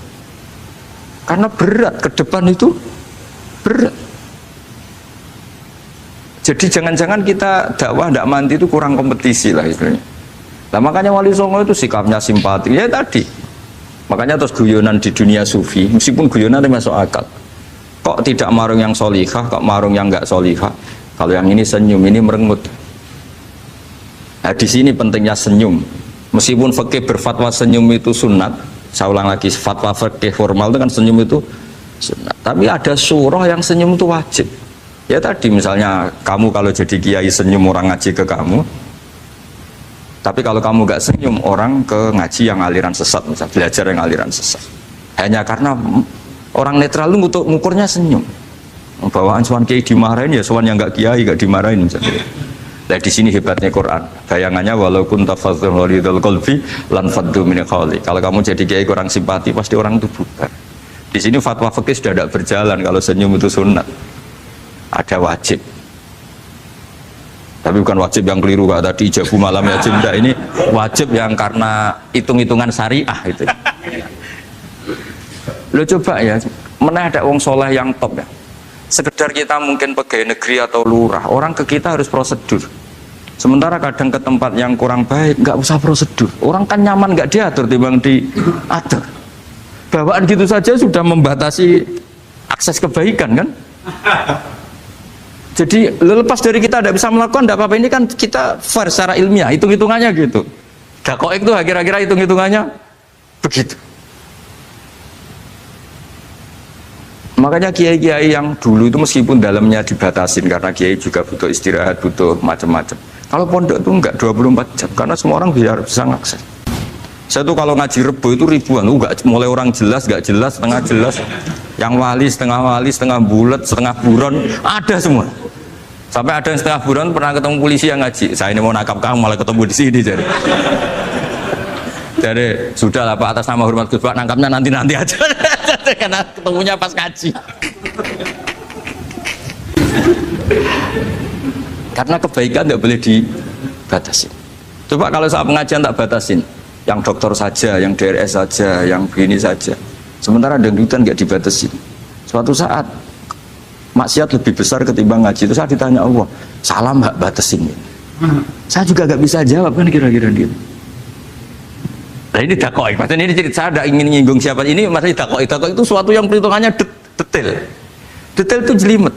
Karena berat, ke depan itu berat. Jadi jangan-jangan kita dakwah tidak mandi itu kurang kompetisi lah istilahnya. Nah makanya Wali Songo itu sikapnya simpatik, ya tadi. Makanya terus guyonan di dunia sufi, meskipun guyonan itu masuk akal. Kok tidak marung yang solihah, kok marung yang enggak solihah? Kalau yang ini senyum, ini merengut. Nah, di sini pentingnya senyum. Meskipun fikih berfatwa senyum itu sunat, saya ulang lagi, fatwa fikih formal itu kan senyum itu sunat. Tapi ada surah yang senyum itu wajib. Ya tadi misalnya kamu kalau jadi kiai senyum orang ngaji ke kamu. Tapi kalau kamu nggak senyum orang ke ngaji yang aliran sesat, misalnya belajar yang aliran sesat. Hanya karena orang netral lu ngukurnya senyum. Bawaan suan kiai dimarahin ya suan yang nggak kiai nggak dimarahin misalnya. Nah di sini hebatnya Quran. Bayangannya walaupun tafadzul walidul qalbi lan faddu min qawli. Kalau kamu jadi kiai kurang simpati pasti orang itu bubar. Di sini fatwa fikih sudah tidak berjalan kalau senyum itu sunat. Ada wajib. Tapi bukan wajib yang keliru kak tadi ijabu malam ya jenda, ini wajib yang karena hitung-hitungan syariah itu. Lo coba ya, mana ada wong soleh yang top ya. Sekedar kita mungkin pegawai negeri atau lurah, orang ke kita harus prosedur. Sementara kadang ke tempat yang kurang baik nggak usah prosedur. Orang kan nyaman nggak diatur timbang diatur. Bawaan gitu saja sudah membatasi akses kebaikan kan. Jadi lepas dari kita tidak bisa melakukan tidak apa-apa, ini kan kita fair secara ilmiah, hitung-hitungannya gitu. Dakoik itu kira-kira hitung-hitungannya begitu. Makanya kiai-kiai yang dulu itu meskipun dalamnya dibatasin karena kiai juga butuh istirahat, butuh macam-macam. Kalau pondok itu enggak 24 jam karena semua orang bisa ngakses. Saya tuh kalau ngaji Rebo itu ribuan, enggak mulai orang jelas, enggak jelas, setengah jelas, yang wali, setengah bulat, setengah buron, ada semua. Sampai ada yang setengah buron pernah ketemu polisi yang ngaji. Saya ini mau nangkap kamu malah ketemu di sini jadi. Jadi sudah lah Pak, atas nama hormat Gus Pak, nangkapnya nanti aja. Karena ketemunya pas ngaji. Karena kebaikan tidak boleh dibatasi. Coba kalau saat pengajian tak batasin, yang dokter saja, yang DRS saja, yang begini saja. Sementara dangdutan nggak dibatasi. Suatu saat maksiat lebih besar ketimbang ngaji. Itu saya ditanya Allah, salam nggak batasin? Saya juga nggak bisa jawab kan kira-kira dia. Nah ini dakwah, maksudnya ini cerita saya tidak ingin nyinggung siapa ini, maksudnya dakwah itu suatu yang perhitungannya detail itu jelimet.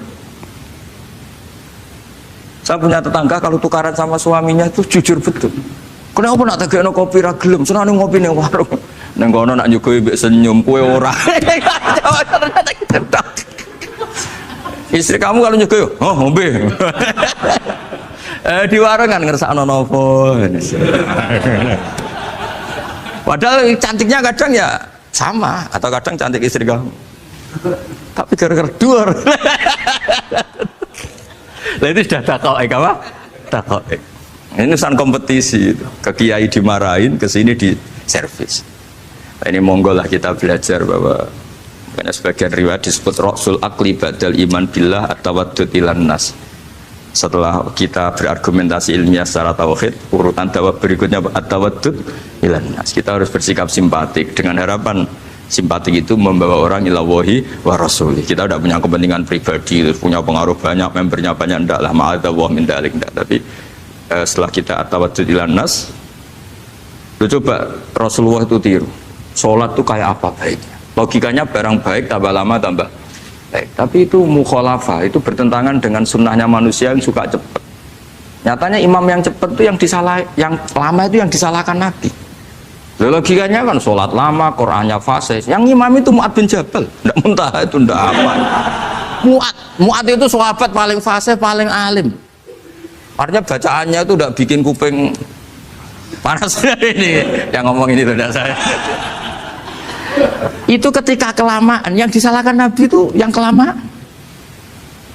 Saya punya tetangga kalau tukaran sama suaminya itu jujur betul. Kenapa nak tegakno kopi ra gelem, senane ngopi ning warung. Nang kono nak nyugoi mbek senyum kowe ora. Istri kamu kalau nyugoi, oh ngombe. Di warung kan ngersakno nopo. Padahal cantiknya kadang ya sama, atau kadang cantik istri kamu. Tapi gara-gara duar. Lah itu sudah takoek apa? Takoek. Ini urusan kompetisi, ke kiai dimarahin, ke sini di servis. Nah, ini monggo lah kita belajar bahwa karena sebagian riwayat disebut rasul akli badal iman billah at-tawaddud ilan nas. Setelah kita berargumentasi ilmiah secara tauhid, urutan dakwah berikutnya at-tawaddud ilan nas. Kita harus bersikap simpatik dengan harapan simpatik itu membawa orang ila wahi wa rasuli. Kita tidak punya kepentingan pribadi, punya pengaruh banyak, membernya banyak, enggak lah, ma'adzallah min dalik, enggak. Tapi setelah kita at-tawaddud ilan nas, lu coba Rasulullah itu tiru. Sholat itu kayak apa baiknya? Logikanya barang baik tambah lama tambah baik. Tapi itu mukhalafah, itu bertentangan dengan sunnahnya manusia yang suka cepat. Nyatanya imam yang cepat itu yang lama itu yang disalahkan Nabi. Logikanya kan sholat lama, Qur'annya fasih. Yang imam itu Mu'ad bin Jabal, tidak muntah itu tidak apa. Mu'ad itu sahabat paling fasih, paling alim. Artinya bacaannya itu udah bikin kuping panas. Ini yang ngomong ini tidak saya. Itu ketika kelamaan, yang disalahkan Nabi itu yang kelamaan.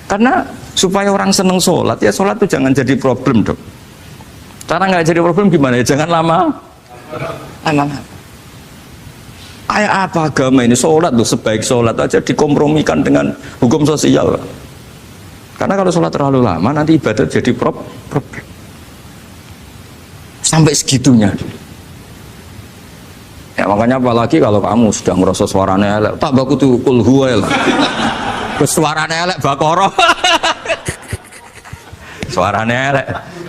Karena supaya orang seneng sholat, ya sholat itu jangan jadi problem dong. Cara nggak jadi problem gimana ya? Jangan lama. Kayak apa agama ini? Sholat tuh sebaik sholat aja dikompromikan dengan hukum sosial. Karena kalau sholat terlalu lama nanti ibadat jadi problem. Sampai segitunya. Ya makanya apalagi kalau kamu sudah ngerasa suaranya elek, tak baku tuh kul huwa lah. Suaranya elek Baqarah. Suaranya elek.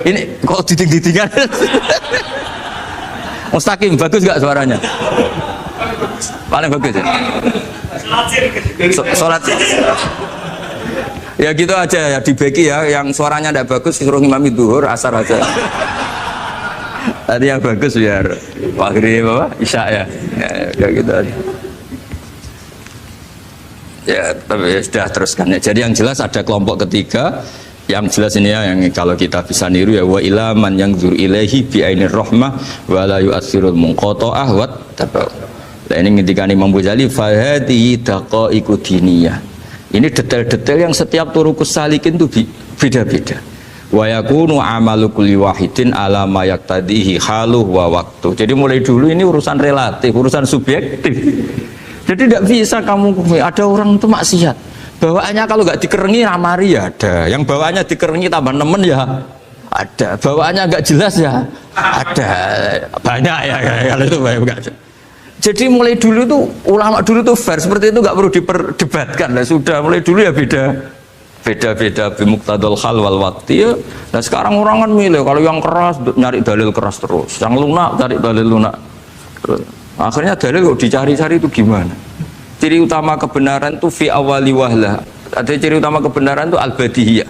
Ini kok diting-ditingan. Mustaqim bagus gak suaranya? Paling bagus ya. Sholat. Ya gitu aja ya dibagi ya, yang suaranya tidak bagus suruh imami duhur asar aja. Tadi yang bagus biar maghrib apa isya ya, ya gitu aja. Ya tapi ya, sudah teruskan ya. Jadi yang jelas ada kelompok ketiga, yang jelas ini ya, yang kalau kita bisa niru ya, wa ilaman yang zur ilaihi bi ainir rahmah wa la yu'athirul munqata'ah wa tabau. Nah ini ketika Imam Ghazali fahadi daqaiqu diniyah. Ini detail-detail yang setiap turukus salikin itu beda-beda. Wa yakunu amalu kulli wahidin ala ma yaqtadihi haluh wa waktu. Jadi mulai dulu ini urusan relatif, urusan subjektif. Jadi tidak bisa kamu ada orang itu maksiat. Bawaannya kalau nggak dikerengi ramari ya ada. Yang bawaannya dikerengi tambah nemen ya ada. Bawaannya nggak jelas ya ada. Banyak ya kalau itu banyak. Jadi mulai dulu tuh ulama dulu tuh fair seperti itu nggak perlu diperdebatkan lah, sudah mulai dulu ya beda bimuqtadul hal wal waqti ya. Nah sekarang orang kan milih, kalau yang keras nyari dalil keras terus, yang lunak cari dalil lunak terus. Akhirnya dalil kok dicari-cari itu gimana? Ciri utama kebenaran itu fi awali wahlah. Ada ciri utama kebenaran itu al-badihiyah.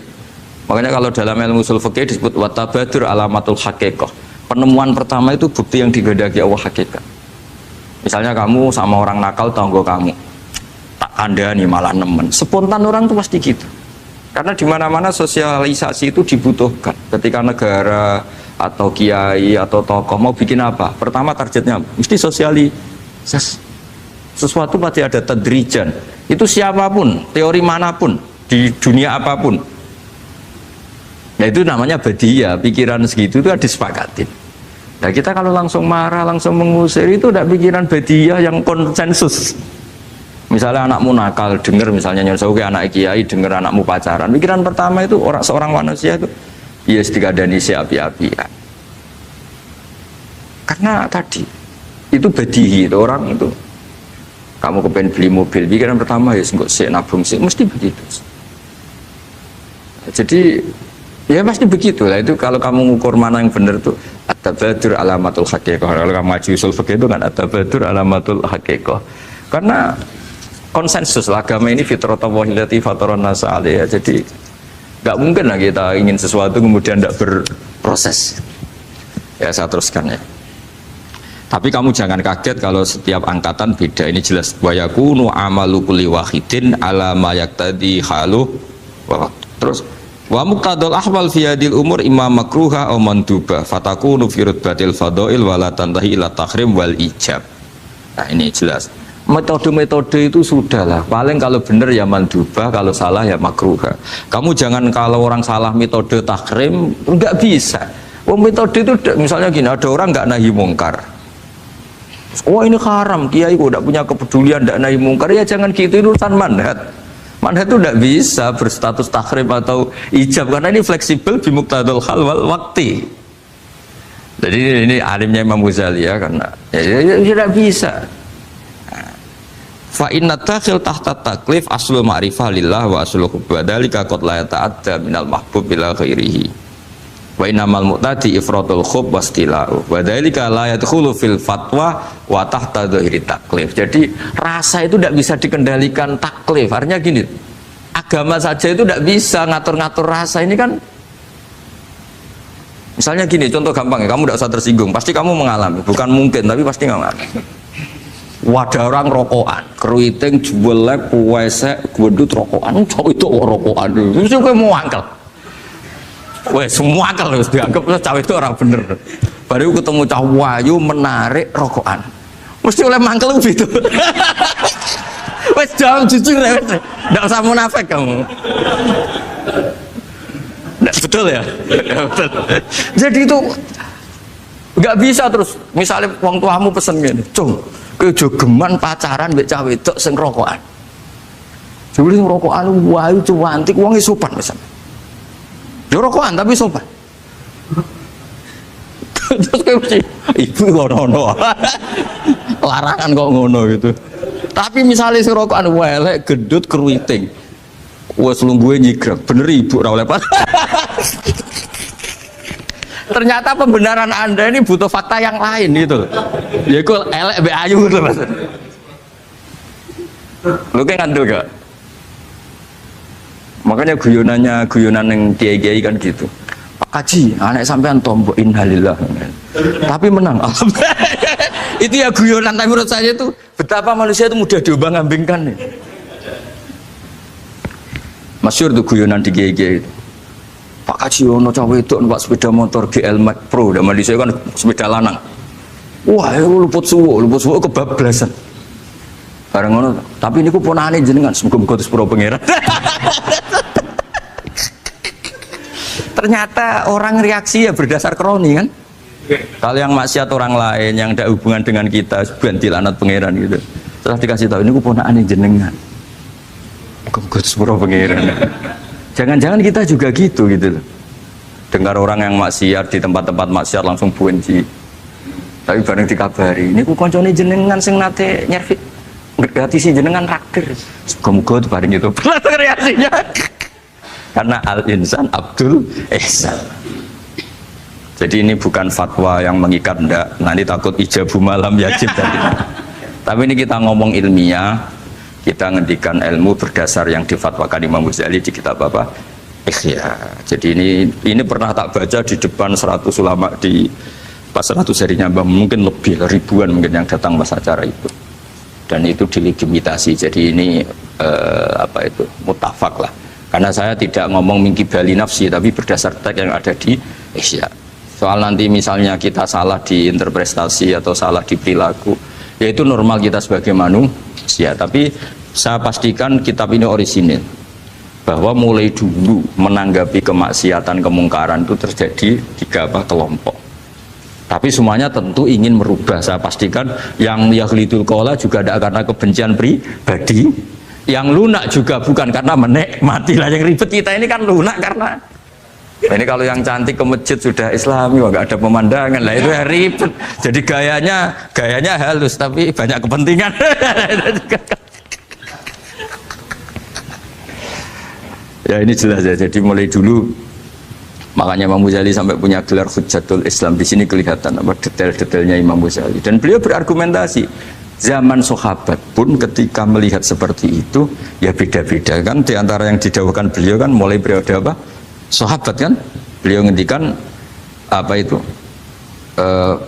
Makanya kalau dalam ilmu ushul fikih disebut watabadur alamatul haqiqah. Penemuan pertama itu bukti yang digandaki Allah hakikat. Misalnya kamu sama orang nakal tanggo kamu, tak kandani malah nemen. Spontan orang tuh pasti gitu. Karena di mana-mana sosialisasi itu dibutuhkan. Ketika negara atau kiai atau tokoh mau bikin apa, pertama targetnya mesti sosialisasi. Sesuatu pasti ada tadrijan. Itu siapapun, teori manapun, di dunia apapun. Nah itu namanya badiyah, pikiran segitu itu disepakatin. Nah kita kalau langsung marah, langsung mengusir itu udah pikiran badiyah yang konsensus. Misalnya anakmu nakal, dengar misalnya nyuruh anak kiai, dengar anakmu pacaran. Pikiran pertama itu seorang manusia itu, ya dikadani si api-api. Ya. Karena tadi itu badihi, itu orang itu. Kamu kepengen beli mobil, pikiran pertama ya enggak sih nabung sih, mesti begitu. Jadi ya pasti begitu lah. Itu kalau kamu ngukur mana yang benar tuh at-tabadur alamatul haqiqah. Kalau kamu ngaji usul fikih itu kan at-tabadur alamatul haqiqah. Karena konsensus lah, agama ini fitratallahi allati fataran nasa 'alaiha. Jadi nggak mungkin lah kita ingin sesuatu kemudian tidak berproses. Ya saya teruskan ya. Tapi kamu jangan kaget kalau setiap angkatan beda. Ini jelas wa yakunu amalu kulli wahidin ala ma yaqtadi halu wa terus wa muqtadul ahwal fi hadil umur imam makruha aw mandubah fatakunu fi rutbatil fadail wala tantahi ila tahrim wal ijab. Nah ini jelas metode-metode itu sudahlah, paling kalau benar ya mandubah, kalau salah ya makruha. Kamu jangan kalau orang salah metode tahrim enggak bisa. Metode itu misalnya gini, ada orang enggak nahi mungkar, oh ini haram, kiai kok enggak punya kepedulian enggak nahi mungkar, ya jangan gitu, itu urusan manhat. Manhat itu tidak bisa berstatus tahrim atau ijab karena ini fleksibel bimuqtadul hal wal waqti. Jadi ini alimnya Imam Ghazali ya, karena ya tidak bisa. Fa inna takhil tahta taklif aslul ma'rifah lillah wa aslul hubba dzalika qad la yata'adda minal mahbub ila ghairihi. Wa innamal mu'tadi ifratul khub wastila'u. Wa dzalika la yadkhulu fil fatwa wa tahta dzahiri taklif. Jadi rasa itu tidak bisa dikendalikan taklif. Artinya gini, agama saja itu tidak bisa ngatur-ngatur rasa ini kan. Misalnya gini, contoh gampang ya, kamu tidak usah tersinggung, pasti kamu mengalami, bukan mungkin tapi pasti mengalami. Wadah orang rokokan, keriting, juelek, puwesek, gendut rokokan, cowok itu rokokan, itu kayak mau angkel. Weh, semua angkel harus dianggap cowok itu orang bener. Baru ketemu cowok wayu menarik rokokan, mesti oleh mangkel gitu. Wes jawab jujur ya, tidak usah munafik kamu. Betul ya? Betul. Jadi itu nggak bisa terus. Misalnya wong tuamu pesen gini, cung, kejogeman pacaran mbek cah wedok sing rokokan. Jebule rokokan wae cuantik wong sopan pisan. Yo rokokan tapi sopan. Terus kayak mesti ibu ngono. Larangan kok ngono gitu. Tapi misalnya si rokokan welek gedut keruiting. Wes lungguhe nyigrek, bener ibu ora oleh. Ternyata pembenaran Anda ini butuh fakta yang lain gitu. Ya iku elek mbek ayu gitu Mas. Lu kayak ngandel gak? Makanya guyonan yang kiai-kiai kan gitu. Pak Kaji, anak sampean tombok innalillah. Tapi menang. Itu ya guyonan, tapi menurut saya itu betapa manusia itu mudah diombang-ambingkan nih. Masyhur tuh guyonan di kiai-kiai itu. Pak Kaji ono cawe itu numpak sepeda motor GL Max Pro, dan di saya kan sepeda lanang. Wah, luput suwo kebablasan. Bareng ngono, tapi niku ponakane jenengan semoga-moga terus pro pangeran. Ternyata orang reaksi ya berdasar kroni kan. Kalau yang maksiat orang lain yang ada hubungan dengan kita ganti lanat pangeran gitu. Setelah dikasih tahu niku ponakane jenengan. Moga-moga terus pro pangeran. Jangan-jangan kita juga gitu loh. Dengar orang yang maksiat di tempat-tempat maksiat langsung benci. Tapi bareng dikabari, niku koncone jenengan sing nate nyervit gratis jenengan raktir. Semoga itu bareng itu reaksinya. Karena al-insan Abdul Ihsan. Jadi ini bukan fatwa yang mengikat, ndak. Nanti takut ijabu malam yajib tadi. Tapi ini kita ngomong ilmiah, kita ngendikan ilmu berdasar yang difatwakan Imam Ghazali di kitab apa? Ihya. Jadi ini pernah tak baca di depan 100 ulama di pas 100 harinya, mungkin lebih ribuan mungkin yang datang pas acara itu. Dan itu dilegitimasi. Jadi ini mutafak lah. Karena saya tidak ngomong mingkibali nafsi, tapi berdasar teks yang ada di Ihya. Soal nanti misalnya kita salah di interpretasi atau salah di perilaku, yaitu normal kita sebagai manusia. Tapi saya pastikan kitab ini orisinil, bahwa mulai dulu menanggapi kemaksiatan kemungkaran itu terjadi 3 kelompok. Tapi semuanya tentu ingin merubah. Saya pastikan yang yakhlidul qola juga tidak karena kebencian pribadi, yang lunak juga bukan karena menikmati. Lah yang ribet kita ini kan lunak karena ini kalau yang cantik ke masjid sudah Islami, wah nggak ada pemandangan, lah itu yang ribet. Jadi gayanya halus tapi banyak kepentingan. Ya ini jelas ya. Jadi mulai dulu makanya Imam Ghazali sampai punya gelar Hujjatul Islam. Di sini kelihatan apa detail-detailnya Imam Ghazali. Dan beliau berargumentasi. Zaman sahabat pun ketika melihat seperti itu ya beda-beda kan. Di antara yang didawuhkan beliau kan mulai periode apa? Sahabat kan. Beliau ngendikan apa itu?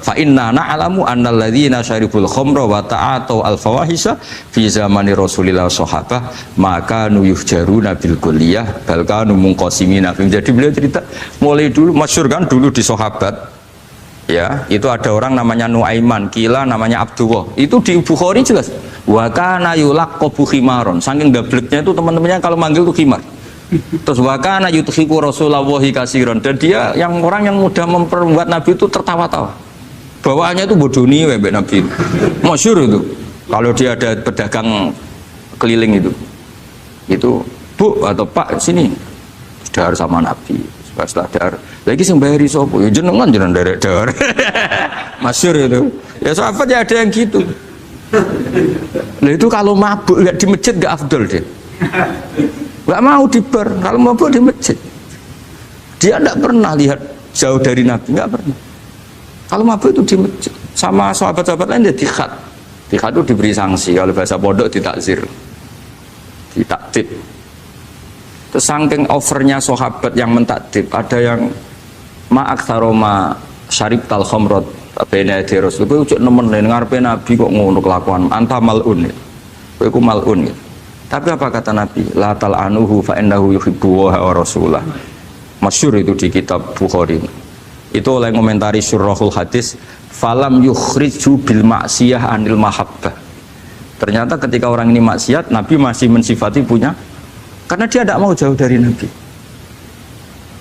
Fa inna na'lamu annal ladzina syaribul khamra wa ta'atu al fawahisha fi zamani Rasulillah sahabah maka nuyuhjaruna bil kulliyah bal kanu munqasimina. Jadi beliau cerita mulai dulu masyhur kan dulu di sahabat ya, itu ada orang namanya Nuaiman, kila namanya Abdullah. Itu di Bukhari jelas. Wa kana yulaqabu khimaron. Saking gableknya itu teman-temannya kalau manggil tuh khimar. Terus wakana yuthiku Rasulullah kasiron, dan dia yang orang yang mudah memperbuat Nabi itu tertawa-tawa. Bawaannya itu bodoni webek Nabi. Masyhur itu. Kalau dia ada pedagang keliling itu Bu atau Pak sini dahar sama Nabi. Setelah dahar lagi sing bayari sapa? Ya jenengan derek dahar. Masyhur itu. Ya sahabat ya ada yang gitu. Nah itu kalau mabuk di masjid gak afdol deh. Gak mau di bar, kalau mabuk di masjid. Dia tidak pernah lihat jauh dari Nabi, nggak pernah. Kalau mabuk itu di masjid, sama sahabat-sahabat lain dia dikhat. Dikhat itu diberi sanksi, kalau bahasa pondok ditakzir, ditaktib. Terus saking overnya sahabat yang mentakdib, ada yang ma'aktharoma syarib tal khomrot bena deros. Kowe ujuk nemen ngarepe Nabi kok ngono kelakuan, anta malun. Kowe ku malun. Tapi apa kata Nabi? La tal'anuhu fa innahu yuhibbu wa rasulah. Masyhur itu di kitab Bukhari. Itu oleh komentari Syurahul Hadis, falam yukhriju bil maksiyah anil mahabbah. Ternyata ketika orang ini maksiat, Nabi masih mensifati punya, karena dia tidak mau jauh dari Nabi.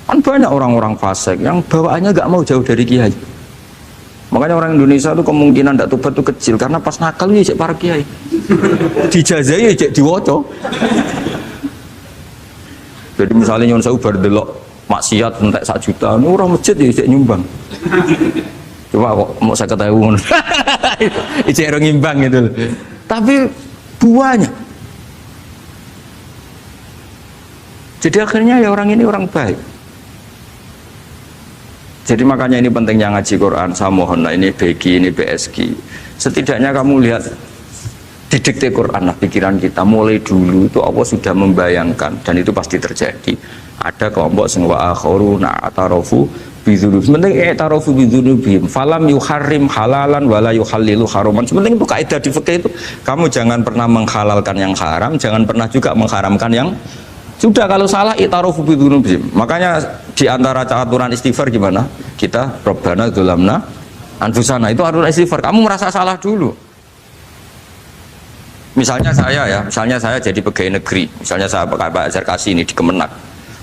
Kan banyak orang-orang fasik yang bawaannya nggak mau jauh dari kiai. Makanya orang Indonesia itu kemungkinan tidak tobat itu kecil, karena pas nakal ya cek para kiai dijazai ya cek diwoco. Jadi misalnya nyon sewu bar delok maksiat entek 1 juta, orang masjid ya isih nyumbang. Coba kok mau 50.000 ngono. Isih ora ngimbang gitu loh. Tapi buahnya. Jadi akhirnya ya orang ini orang baik. Jadi makanya ini pentingnya ngaji Quran. Saya mohon lah, ini BG, ini BSG. Setidaknya kamu lihat didikte Quran lah pikiran kita mulai dulu itu Allah sudah membayangkan dan itu pasti terjadi. Ada kelompok sing wa akharu na'tarafu bidzunub. Penting i'tarafu bidzunubihim. Falam yuharrim halalan wala yuhallilu haraman. Penting itu kaidah di fikih itu. Kamu jangan pernah menghalalkan yang haram, jangan pernah juga mengharamkan yang sudah. Kalau salah i'tarafu bidzunubihim. Makanya di antara aturan istighfar gimana? Kita Rabbana dzulamna anfusana, itu aturan istighfar. Kamu merasa salah dulu. Misalnya saya jadi pegawai negeri, misalnya saya Pak Zarkasi ini di Kemenak,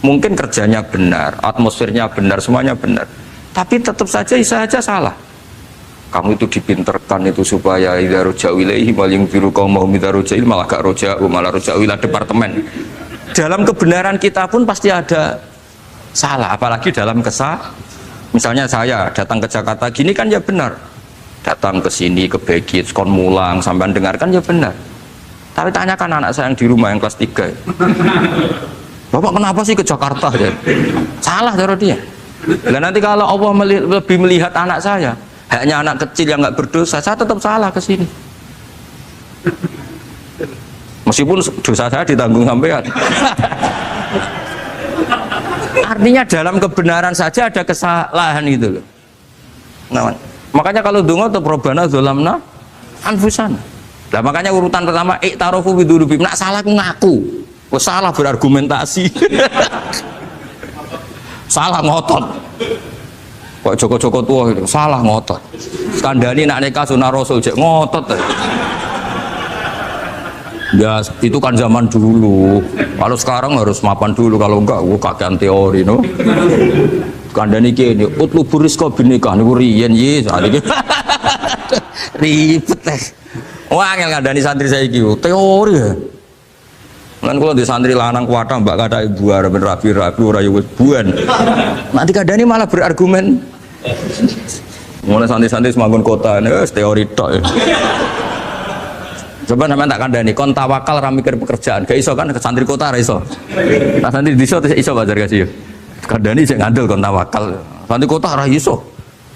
mungkin kerjanya benar, atmosfernya benar, semuanya benar, tapi tetap saja salah. Kamu itu dipinterkan itu supaya idza roja'u ilaihi wal yunziru qaumahum idza roja'il, malah gak roja'u, malah roja'u ila departemen. Dalam kebenaran kita pun pasti ada salah, apalagi dalam misalnya saya datang ke Jakarta gini kan ya benar, datang ke sini ke Begit, kon mulang sampai dengarkan ya benar. Tapi tanyakan anak saya yang di rumah yang kelas 3. Bapak kenapa sih ke Jakarta? Salah cara dia. Dan nanti kalau Allah lebih melihat anak saya, hanya anak kecil yang nggak berdosa, saya tetap salah ke sini. Meskipun dosa saya ditanggung sampean. Artinya dalam kebenaran saja ada kesalahan itu loh. Nah, makanya kalau donga tetap Rabbana dzulamna anfusana. Nah, makanya urutan pertama i'tarafu bidzunubihim. Nak salah aku ngaku. Kok salah berargumentasi. Salah ngotot. Kok Joko-Joko tua itu salah ngotot. Skandani nak nikah sunah Rasul cek ngotot. Ya itu kan zaman dulu. Kalau sekarang harus mapan dulu, kalau enggak kakean teori no. Skandani kene utlubur rizqa binikah niku riyen ye sakniki. Ribet teh. Wah, angel ngandani santri saya gitu, teori ya. Kan kalau di santri lanang kuatah mbak kata ibu arep rapi-rapi ora yo wis buan. Nanti kadani malah berargumen. Mulai santri-santri semangun kota, wis teori tok. Coba sampean tak kandhani, kon tawakal ra mikir pekerjaan. Gak iso kan ke santri kota ra iso. Nah santri desa iso bazar kasih yo. Kandhani sing ngandel kon tawakal. Santri kota ra iso.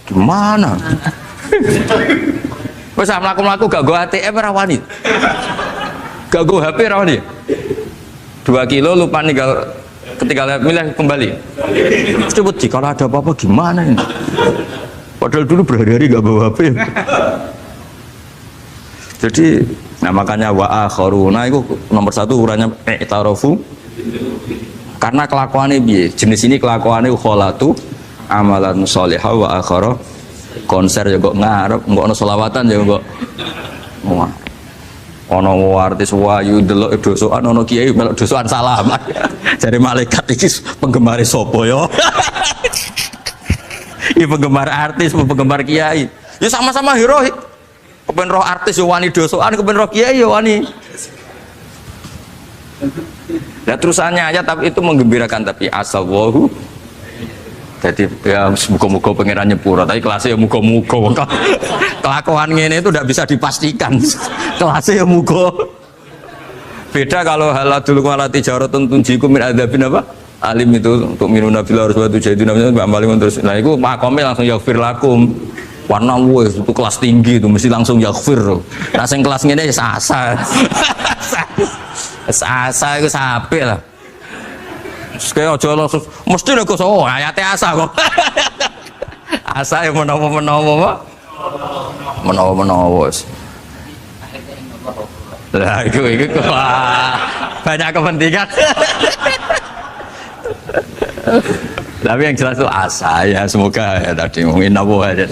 Gimana? Wes mlaku-mlaku gak go ATM ora wani. Gak go HP ora wani. 2 kilo lupa ninggal ketika milih kembali. Coba kalau ada apa-apa gimana ini? Padahal dulu berhari-hari gak bawa HP. Jadi, nah makanya wa akharuna itu nomor 1 ukurannya i'tarafu. Karena kelakuannya piye? Jenis ini kelakuannya kholatu amalan sholihah wa akhara. Konser ya kok ngarep, mbok ana selawatan ya kok. Wah. Ana artis wayu delok dosokan, ana kiai melok dosokan salaman. Jare malaikat iki penggemar sapa ya? Iki penggemar artis, penggemar kiai. Ya sama-sama hero. Kepen roh artis yo wani dosokan, kepen roh kiai yo wani. Nah terusannya aja tapi itu menggembirakan tapi asallahu. Jadi ya muga-muga pangeran nyepuro, tapi kelasnya ya muga-muga. Kelakuan ngene itu tidak bisa dipastikan. Kelasnya ya muga. Beda kalau haladul walati jaratun tunjiku min adzabin apa? Alim itu untuk minuna bil harus batu jadi namanya Mbak Malim terus. Nah itu makomnya langsung yaghfir lakum. Warna wes itu kelas tinggi itu mesti langsung yaghfir. Nah sing kelas ngene ya asa. Asa itu sampai lah. Kayak aja langsung mesti nek kok ayate asa kok. Asa yang menawa-menawa. Menawa-menawa. Lah itu banyak kepentingan. Tapi yang jelas itu asa ya, semoga ya tadi mungkin nawa aja.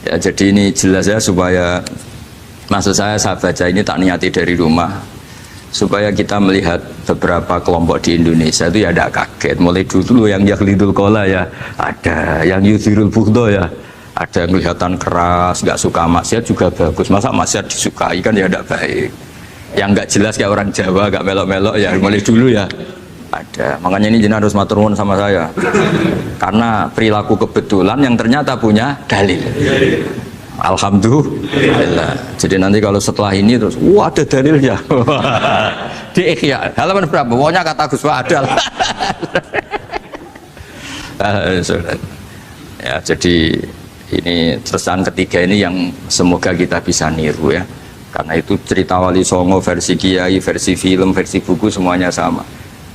Ya jadi ini jelas ya supaya maksud saya baca ini tak niati dari rumah supaya kita melihat beberapa kelompok di Indonesia itu ya tidak kaget. Mulai dulu yang yakhlidul qola ya ada, yang yuzhirul bughdo ya ada, yang kelihatan keras, nggak suka maksiat juga bagus. Masa maksiat disukai kan ya tidak baik. yang nggak jelas kayak orang Jawa, nggak melok-melok ya mulai dulu ya ada. Makanya ini jenengan harus matur nuwun sama saya karena perilaku kebetulan yang ternyata punya dalil. Alhamdulillah. Jadi nanti kalau setelah ini terus, wah ada dalilnya. Di Ihya halaman berapa? Pokoknya kata Gus Wa ada lah. Ya, jadi ini terusan ketiga ini yang semoga kita bisa niru ya. Karena itu cerita Wali Songo versi kiai, versi film, versi buku semuanya sama.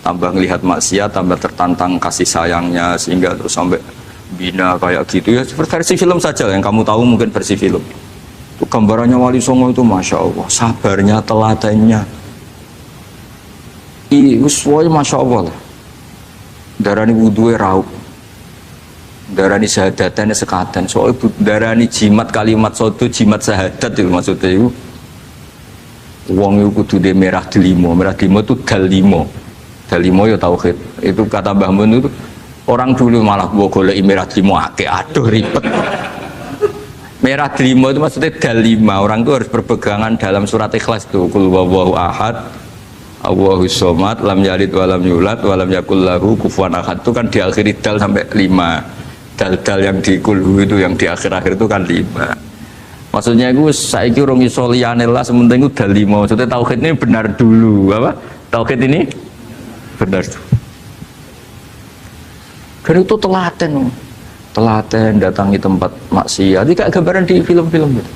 Tambah melihat maksiat, tambah tertantang kasih sayangnya sehingga terus sampai bina kayak gitu ya. Versi film saja yang kamu tahu mungkin versi film. Itu gambarannya Wali Songo itu masya Allah, sabarnya, teladannya. Iya, semuanya masya Allah lah. Darani wudhunya raup, darani syahadatnya sekatan. Soalnya darani jimat kalimat sotu jimat syahadat itu maksudnya itu. Wong itu kudu de merah delimo itu dalimo. Dalimo ya tauhid. Itu kata Mbah Mun itu orang dulu malah gua golek merah delimo akeh, aduh ribet. Merah delimo itu maksudnya dalima. Orang itu harus berpegangan dalam surat Ikhlas tuh. Qul huwallahu ahad, Allahus somad, lam yalid walam yulad walam yakul lahu kufuwan ahad. Itu kan diakhiri dal sampai 5. Dal-dal yang di kulhu itu yang di akhir-akhir itu kan 5. Maksudnya itu saiki urung iso liyane lah sementing itu dalima. Maksudnya tauhid ini benar dulu, apa? Tauhid ini benar dulu. Dan itu telaten datangi tempat maksiat. Ini kayak gambaran di film-film gitu.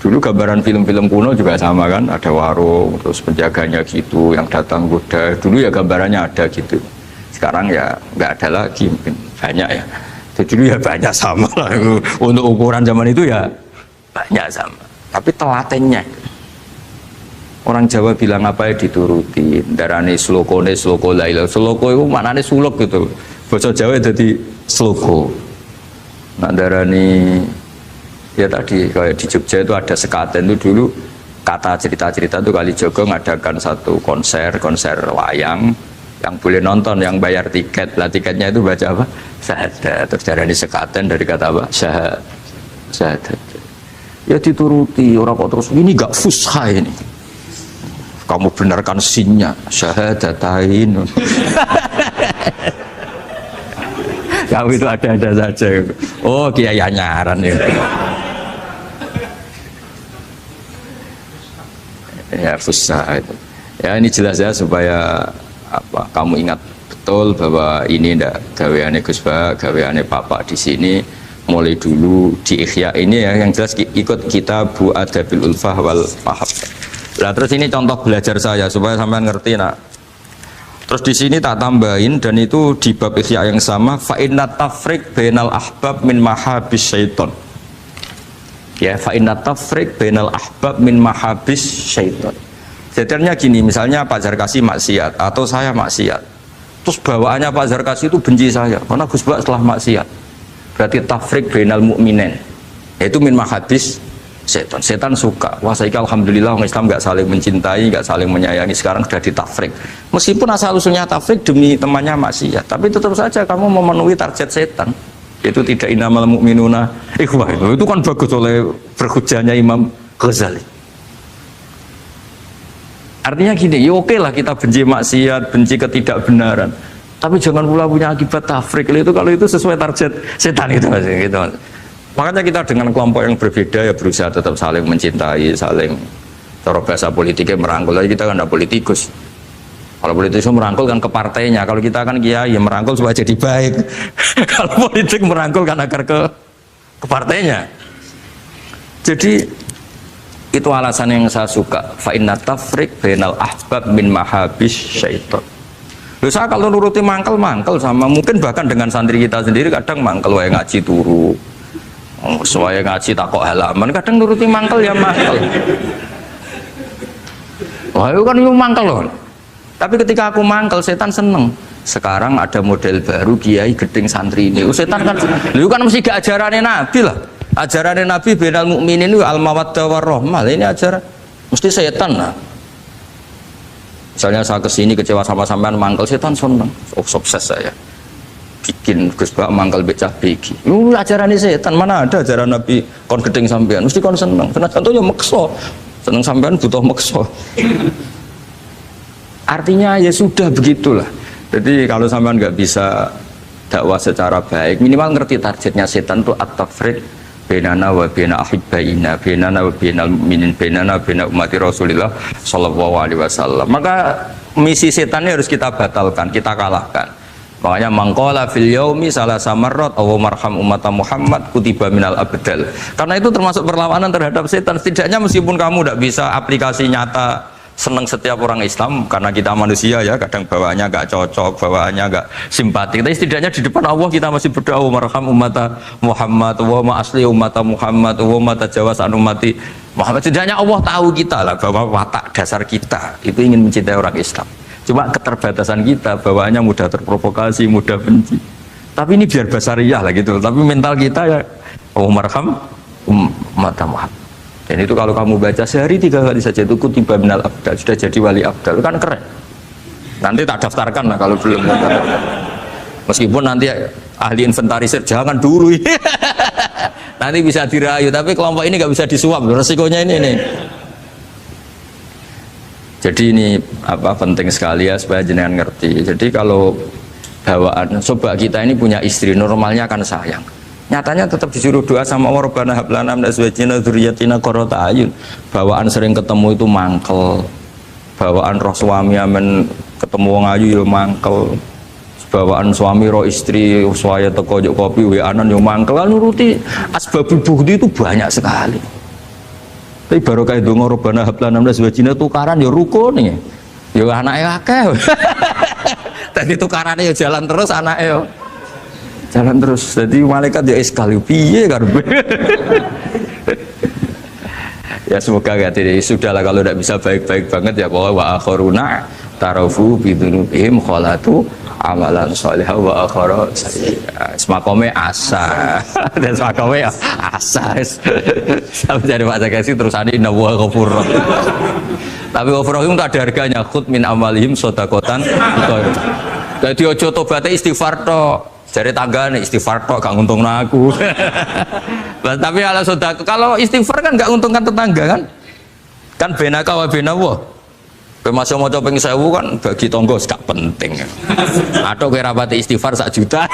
Dulu gambaran film-film kuno juga sama kan, ada warung, terus penjaganya gitu, yang datang goda. Dulu ya gambarannya ada gitu. Sekarang ya nggak ada lagi, mungkin banyak ya. Dulu ya banyak sama lah, untuk ukuran zaman itu ya banyak sama. Tapi telatennya, orang Jawa bilang apa ya dituruti. Darane sloko laila. Sloko itu maknanya suluk gitu. Bahasa Jawa jadi sloko. Nah darani ya tadi kayak di Jogja itu ada sekaten itu dulu kata cerita-cerita itu Kalijogo ngadakan satu konser wayang yang boleh nonton, yang bayar tiket. Lah tiketnya itu baca apa? Syahadat. Terus darani sekaten dari kata apa? Syahadat. Ya dituruti orang kok terus ini gak fusha ini. Kamu benarkan sinnya syahadatain. Kamu itu ada saja. Oh kiai nyaran ya. Ya fusha itu. Ya ini jelas ya supaya apa kamu ingat betul bahwa ini ndak gaweane Gus Ba, gaweane Bapak di sini mulai dulu di Ihya ini ya yang jelas ikut Kitabu Adabil Ulfah wal Mahab. Nah terus ini contoh belajar saya supaya sampean ngerti nak. Terus di sini tak tambahin dan itu di bab Ihya yang sama fa inna tafriq bainal ahbab min mahabis syaiton. Ya fa inna tafriq bainal ahbab min mahabis syaiton. Jadinya gini, misalnya Pak Zarkasi maksiat atau saya maksiat, terus bawaannya Pak Zarkasi itu benci saya karena Gus Bak setelah maksiat, berarti tafriq bainal mu'minin, yaitu min mahabis setan. Setan suka, wah saya alhamdulillah orang Islam nggak saling mencintai, nggak saling menyayangi, sekarang sudah ditafriq. Meskipun asal usulnya tafriq demi temannya maksiat, tapi tetap saja kamu memenuhi target setan, yaitu tidak innamal mu'minuna ikhwah. Itu kan bagus oleh berhujahnya Imam Ghazali. Artinya gini, ya oke lah kita benci maksiat, benci ketidakbenaran, tapi jangan pula punya akibat tafriq. Itu kalau itu sesuai target setan itu gitu. Makanya kita dengan kelompok yang berbeda ya berusaha tetap saling mencintai, saling cara bahasa politiknya merangkul. Kita kan tidak politikus. Kalau politikus merangkul kan ke partainya, kalau kita kan kiai ya merangkul supaya jadi baik. Kalau politik merangkul kan agar ke partainya. Jadi itu alasan yang saya suka. Fa inna tafriq bainal ahbab min mahabis syaiton. Loh, saya kalau nuruti mangkel sama mungkin bahkan dengan santri kita sendiri kadang mangkel wae ngaji turu. Soalnya ngaji takok halaman kadang nuruti mangkel ya mangkel. Wah, itu kan itu mangkel loh. Tapi ketika aku mangkel setan seneng. Sekarang ada model baru kiai gedeng santri ini. Setan kan lu kan mesti gak ajarannya Nabi lah. Ajaran Nabi bainal mukminin itu al-mawaddah warahmah. Ini ajaran mesti setan lah. Misalnya saya kesini kecewa sama sampean mangkel setan seneng. Oh sukses saya. Bikin Gus Bak mangkel becah begi. Ajaran setan mana ada ajaran Nabi kon gedeng sampean mesti kon seneng. Karena contohnya makso. Seneng sampean butuh maksa. Artinya ya sudah begitulah. Jadi kalau sampean nggak bisa dakwah secara baik, minimal ngerti targetnya setan tuh at-tafriq bainana wa baina ahibbaina, bainana wa bainal mu'minin, bainana wa baina ummati Rasulillah sallallahu alaihi wasallam. Maka misi setannya harus kita batalkan, kita kalahkan. Makanya mangkola fil yaumi salasa marrat aw marham umat Muhammad kutiba minal abdal. Karena itu termasuk perlawanan terhadap setan. Setidaknya meskipun kamu tidak bisa aplikasi nyata senang setiap orang Islam, karena kita manusia ya, kadang bawaannya nggak cocok, bawaannya nggak simpatik, tapi setidaknya di depan Allah kita masih berdoa marham umat Muhammad wa ma asli umat Muhammad wa ma tajawaz an ummati Muhammad. Setidaknya Allah tahu kita lah bahwa watak dasar kita itu ingin mencintai orang Islam. Cuma keterbatasan kita, bawaannya mudah terprovokasi, mudah benci. Tapi ini biar basariyah lah gitu. Tapi mental kita ya marham umat Muhammad. Dan itu kalau kamu baca sehari 3 kali saja itu kutiba minal abdal, sudah jadi wali abdal, kan keren. Nanti tak daftarkan lah kalau belum. Meskipun nanti ahli inventarisir jangan dulu. Nanti bisa dirayu, tapi kelompok ini nggak bisa disuap. Resikonya ini nih. Jadi ini apa penting sekali ya supaya jenengan ngerti. Jadi kalau bawaan coba kita ini punya istri, normalnya akan sayang. Nyatanya tetap disuruh doa sama Allah, Rabbana hab lana min azwajina dzurriyyatina qurrata a'yun. Bawaan sering ketemu itu mangkel. Bawaan roh suami amen ketemu wong ayu ya mangkel. Bawaan suami roh istri saya teko njok kopi wa-anan ya mangkel. Nuruti asbabul bughdi itu banyak sekali. Tapi baru kayak dongo Rabbana hab lana min azwajina tukaran ya rukun nih. Ya anake akeh. Tadi tukarannya ya jalan terus anake ya. Jalan terus. Jadi malaikat ya sekali piye karbe. Ya semoga jadi sudahlah kalau tidak bisa baik-baik banget ya bahwa wa akharuna tarafu bidunubihim khalatu amalan sholihah wa akhara semakome asa dan semakome asa sampai dari Pak Zakasi terus ada inna wa ghafur tapi ghafur rahim tak ada harganya khud min amalihim sodakotan jadi ojo tobatnya istighfar toh dari tangga nih istighfar toh gak nguntungin aku tapi kalau istighfar kan gak nguntungkan tetangga kan benaka wa benawa masih mau coba pengen 1000 kan bagi tonggo gak penting atau kira rapati istighfar 1 juta.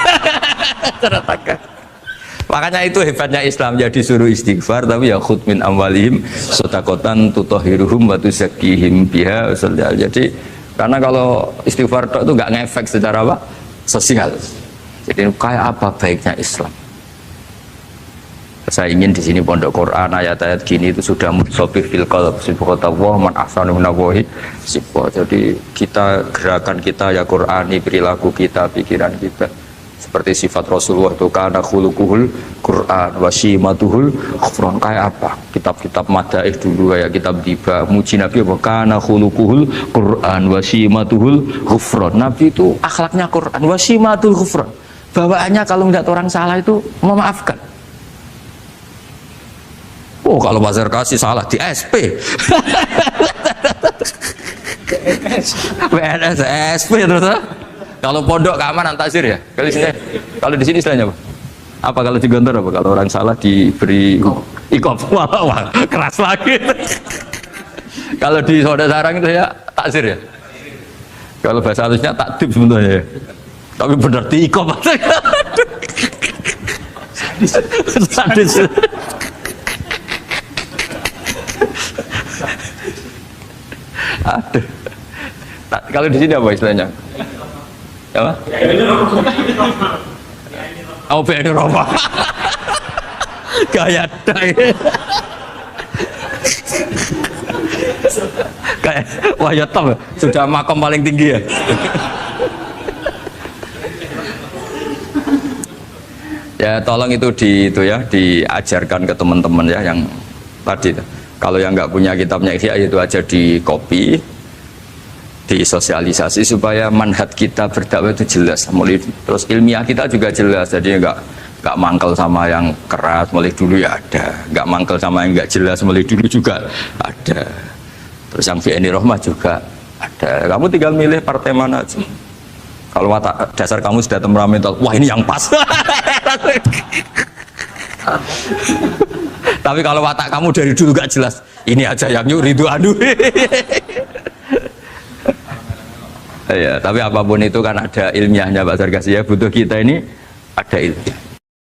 Makanya itu hebatnya Islam, jadi suruh istighfar tapi ya khud min amwalihim sodakotan tutahhiruhum wa tuzakkihim biha. Jadi karena kalau istighfar itu nggak ngefek secara apa sosial. Jadi kayak apa baiknya Islam. Saya ingin di sini pondok Quran ayat-ayat gini itu sudah mutsabih fil qalb subhanallah man ahsanu minallahi sifat. Jadi kita gerakan kita ya Qurani, perilaku kita, pikiran kita seperti sifat Rasulullah itu kana khuluquhul Quran wa shimatuhul ghufran. Kayak apa kitab-kitab madaih dulu ya kitab tiba muji Nabi apa kana khuluquhul Quran wa shimatuhul ghufran. Nabi itu akhlaknya Quran wa shimatul ghufran. Bawaannya kalau melihat orang salah itu memaafkan. Oh kalau Bazar kasih salah di SP PNS SP terus kalau pondok keamanan takzir ya kalau di sini istilahnya apa kalau di Gontor apa kalau orang salah diberi ikop wah keras lagi kalau di Saudara Sarang itu ya takzir ya kalau bahasa halusnya takdib sebenarnya ya tapi benar di ikop sadis. Aduh. Kalau di sini apa istilahnya? Apa? Oh, BNI Roma. Kayak kayak wah ya top sudah makom paling tinggi ya. Ya tolong itu diajarkan ke teman-teman ya yang tadi. Kalau yang nggak punya kitabnya Ihya itu aja di copy, disosialisasi supaya manhaj kita berdakwah itu jelas. Mulai terus ilmiah kita juga jelas, jadi nggak mangkel sama yang keras mulai dulu ya ada, nggak mangkel sama yang nggak jelas mulai dulu juga ada. Terus yang BNI Rahmah juga ada. Kamu tinggal milih partai mana aja. Kalau dasar kamu sudah temperamental, wah ini yang pas. Tapi kalau watak kamu dari dulu gak jelas, ini aja yang nyuri Ridwanu. Ya, tapi apapun itu kan ada ilmiahnya Pak Sarkasi ya, butuh kita ini ada ilmu.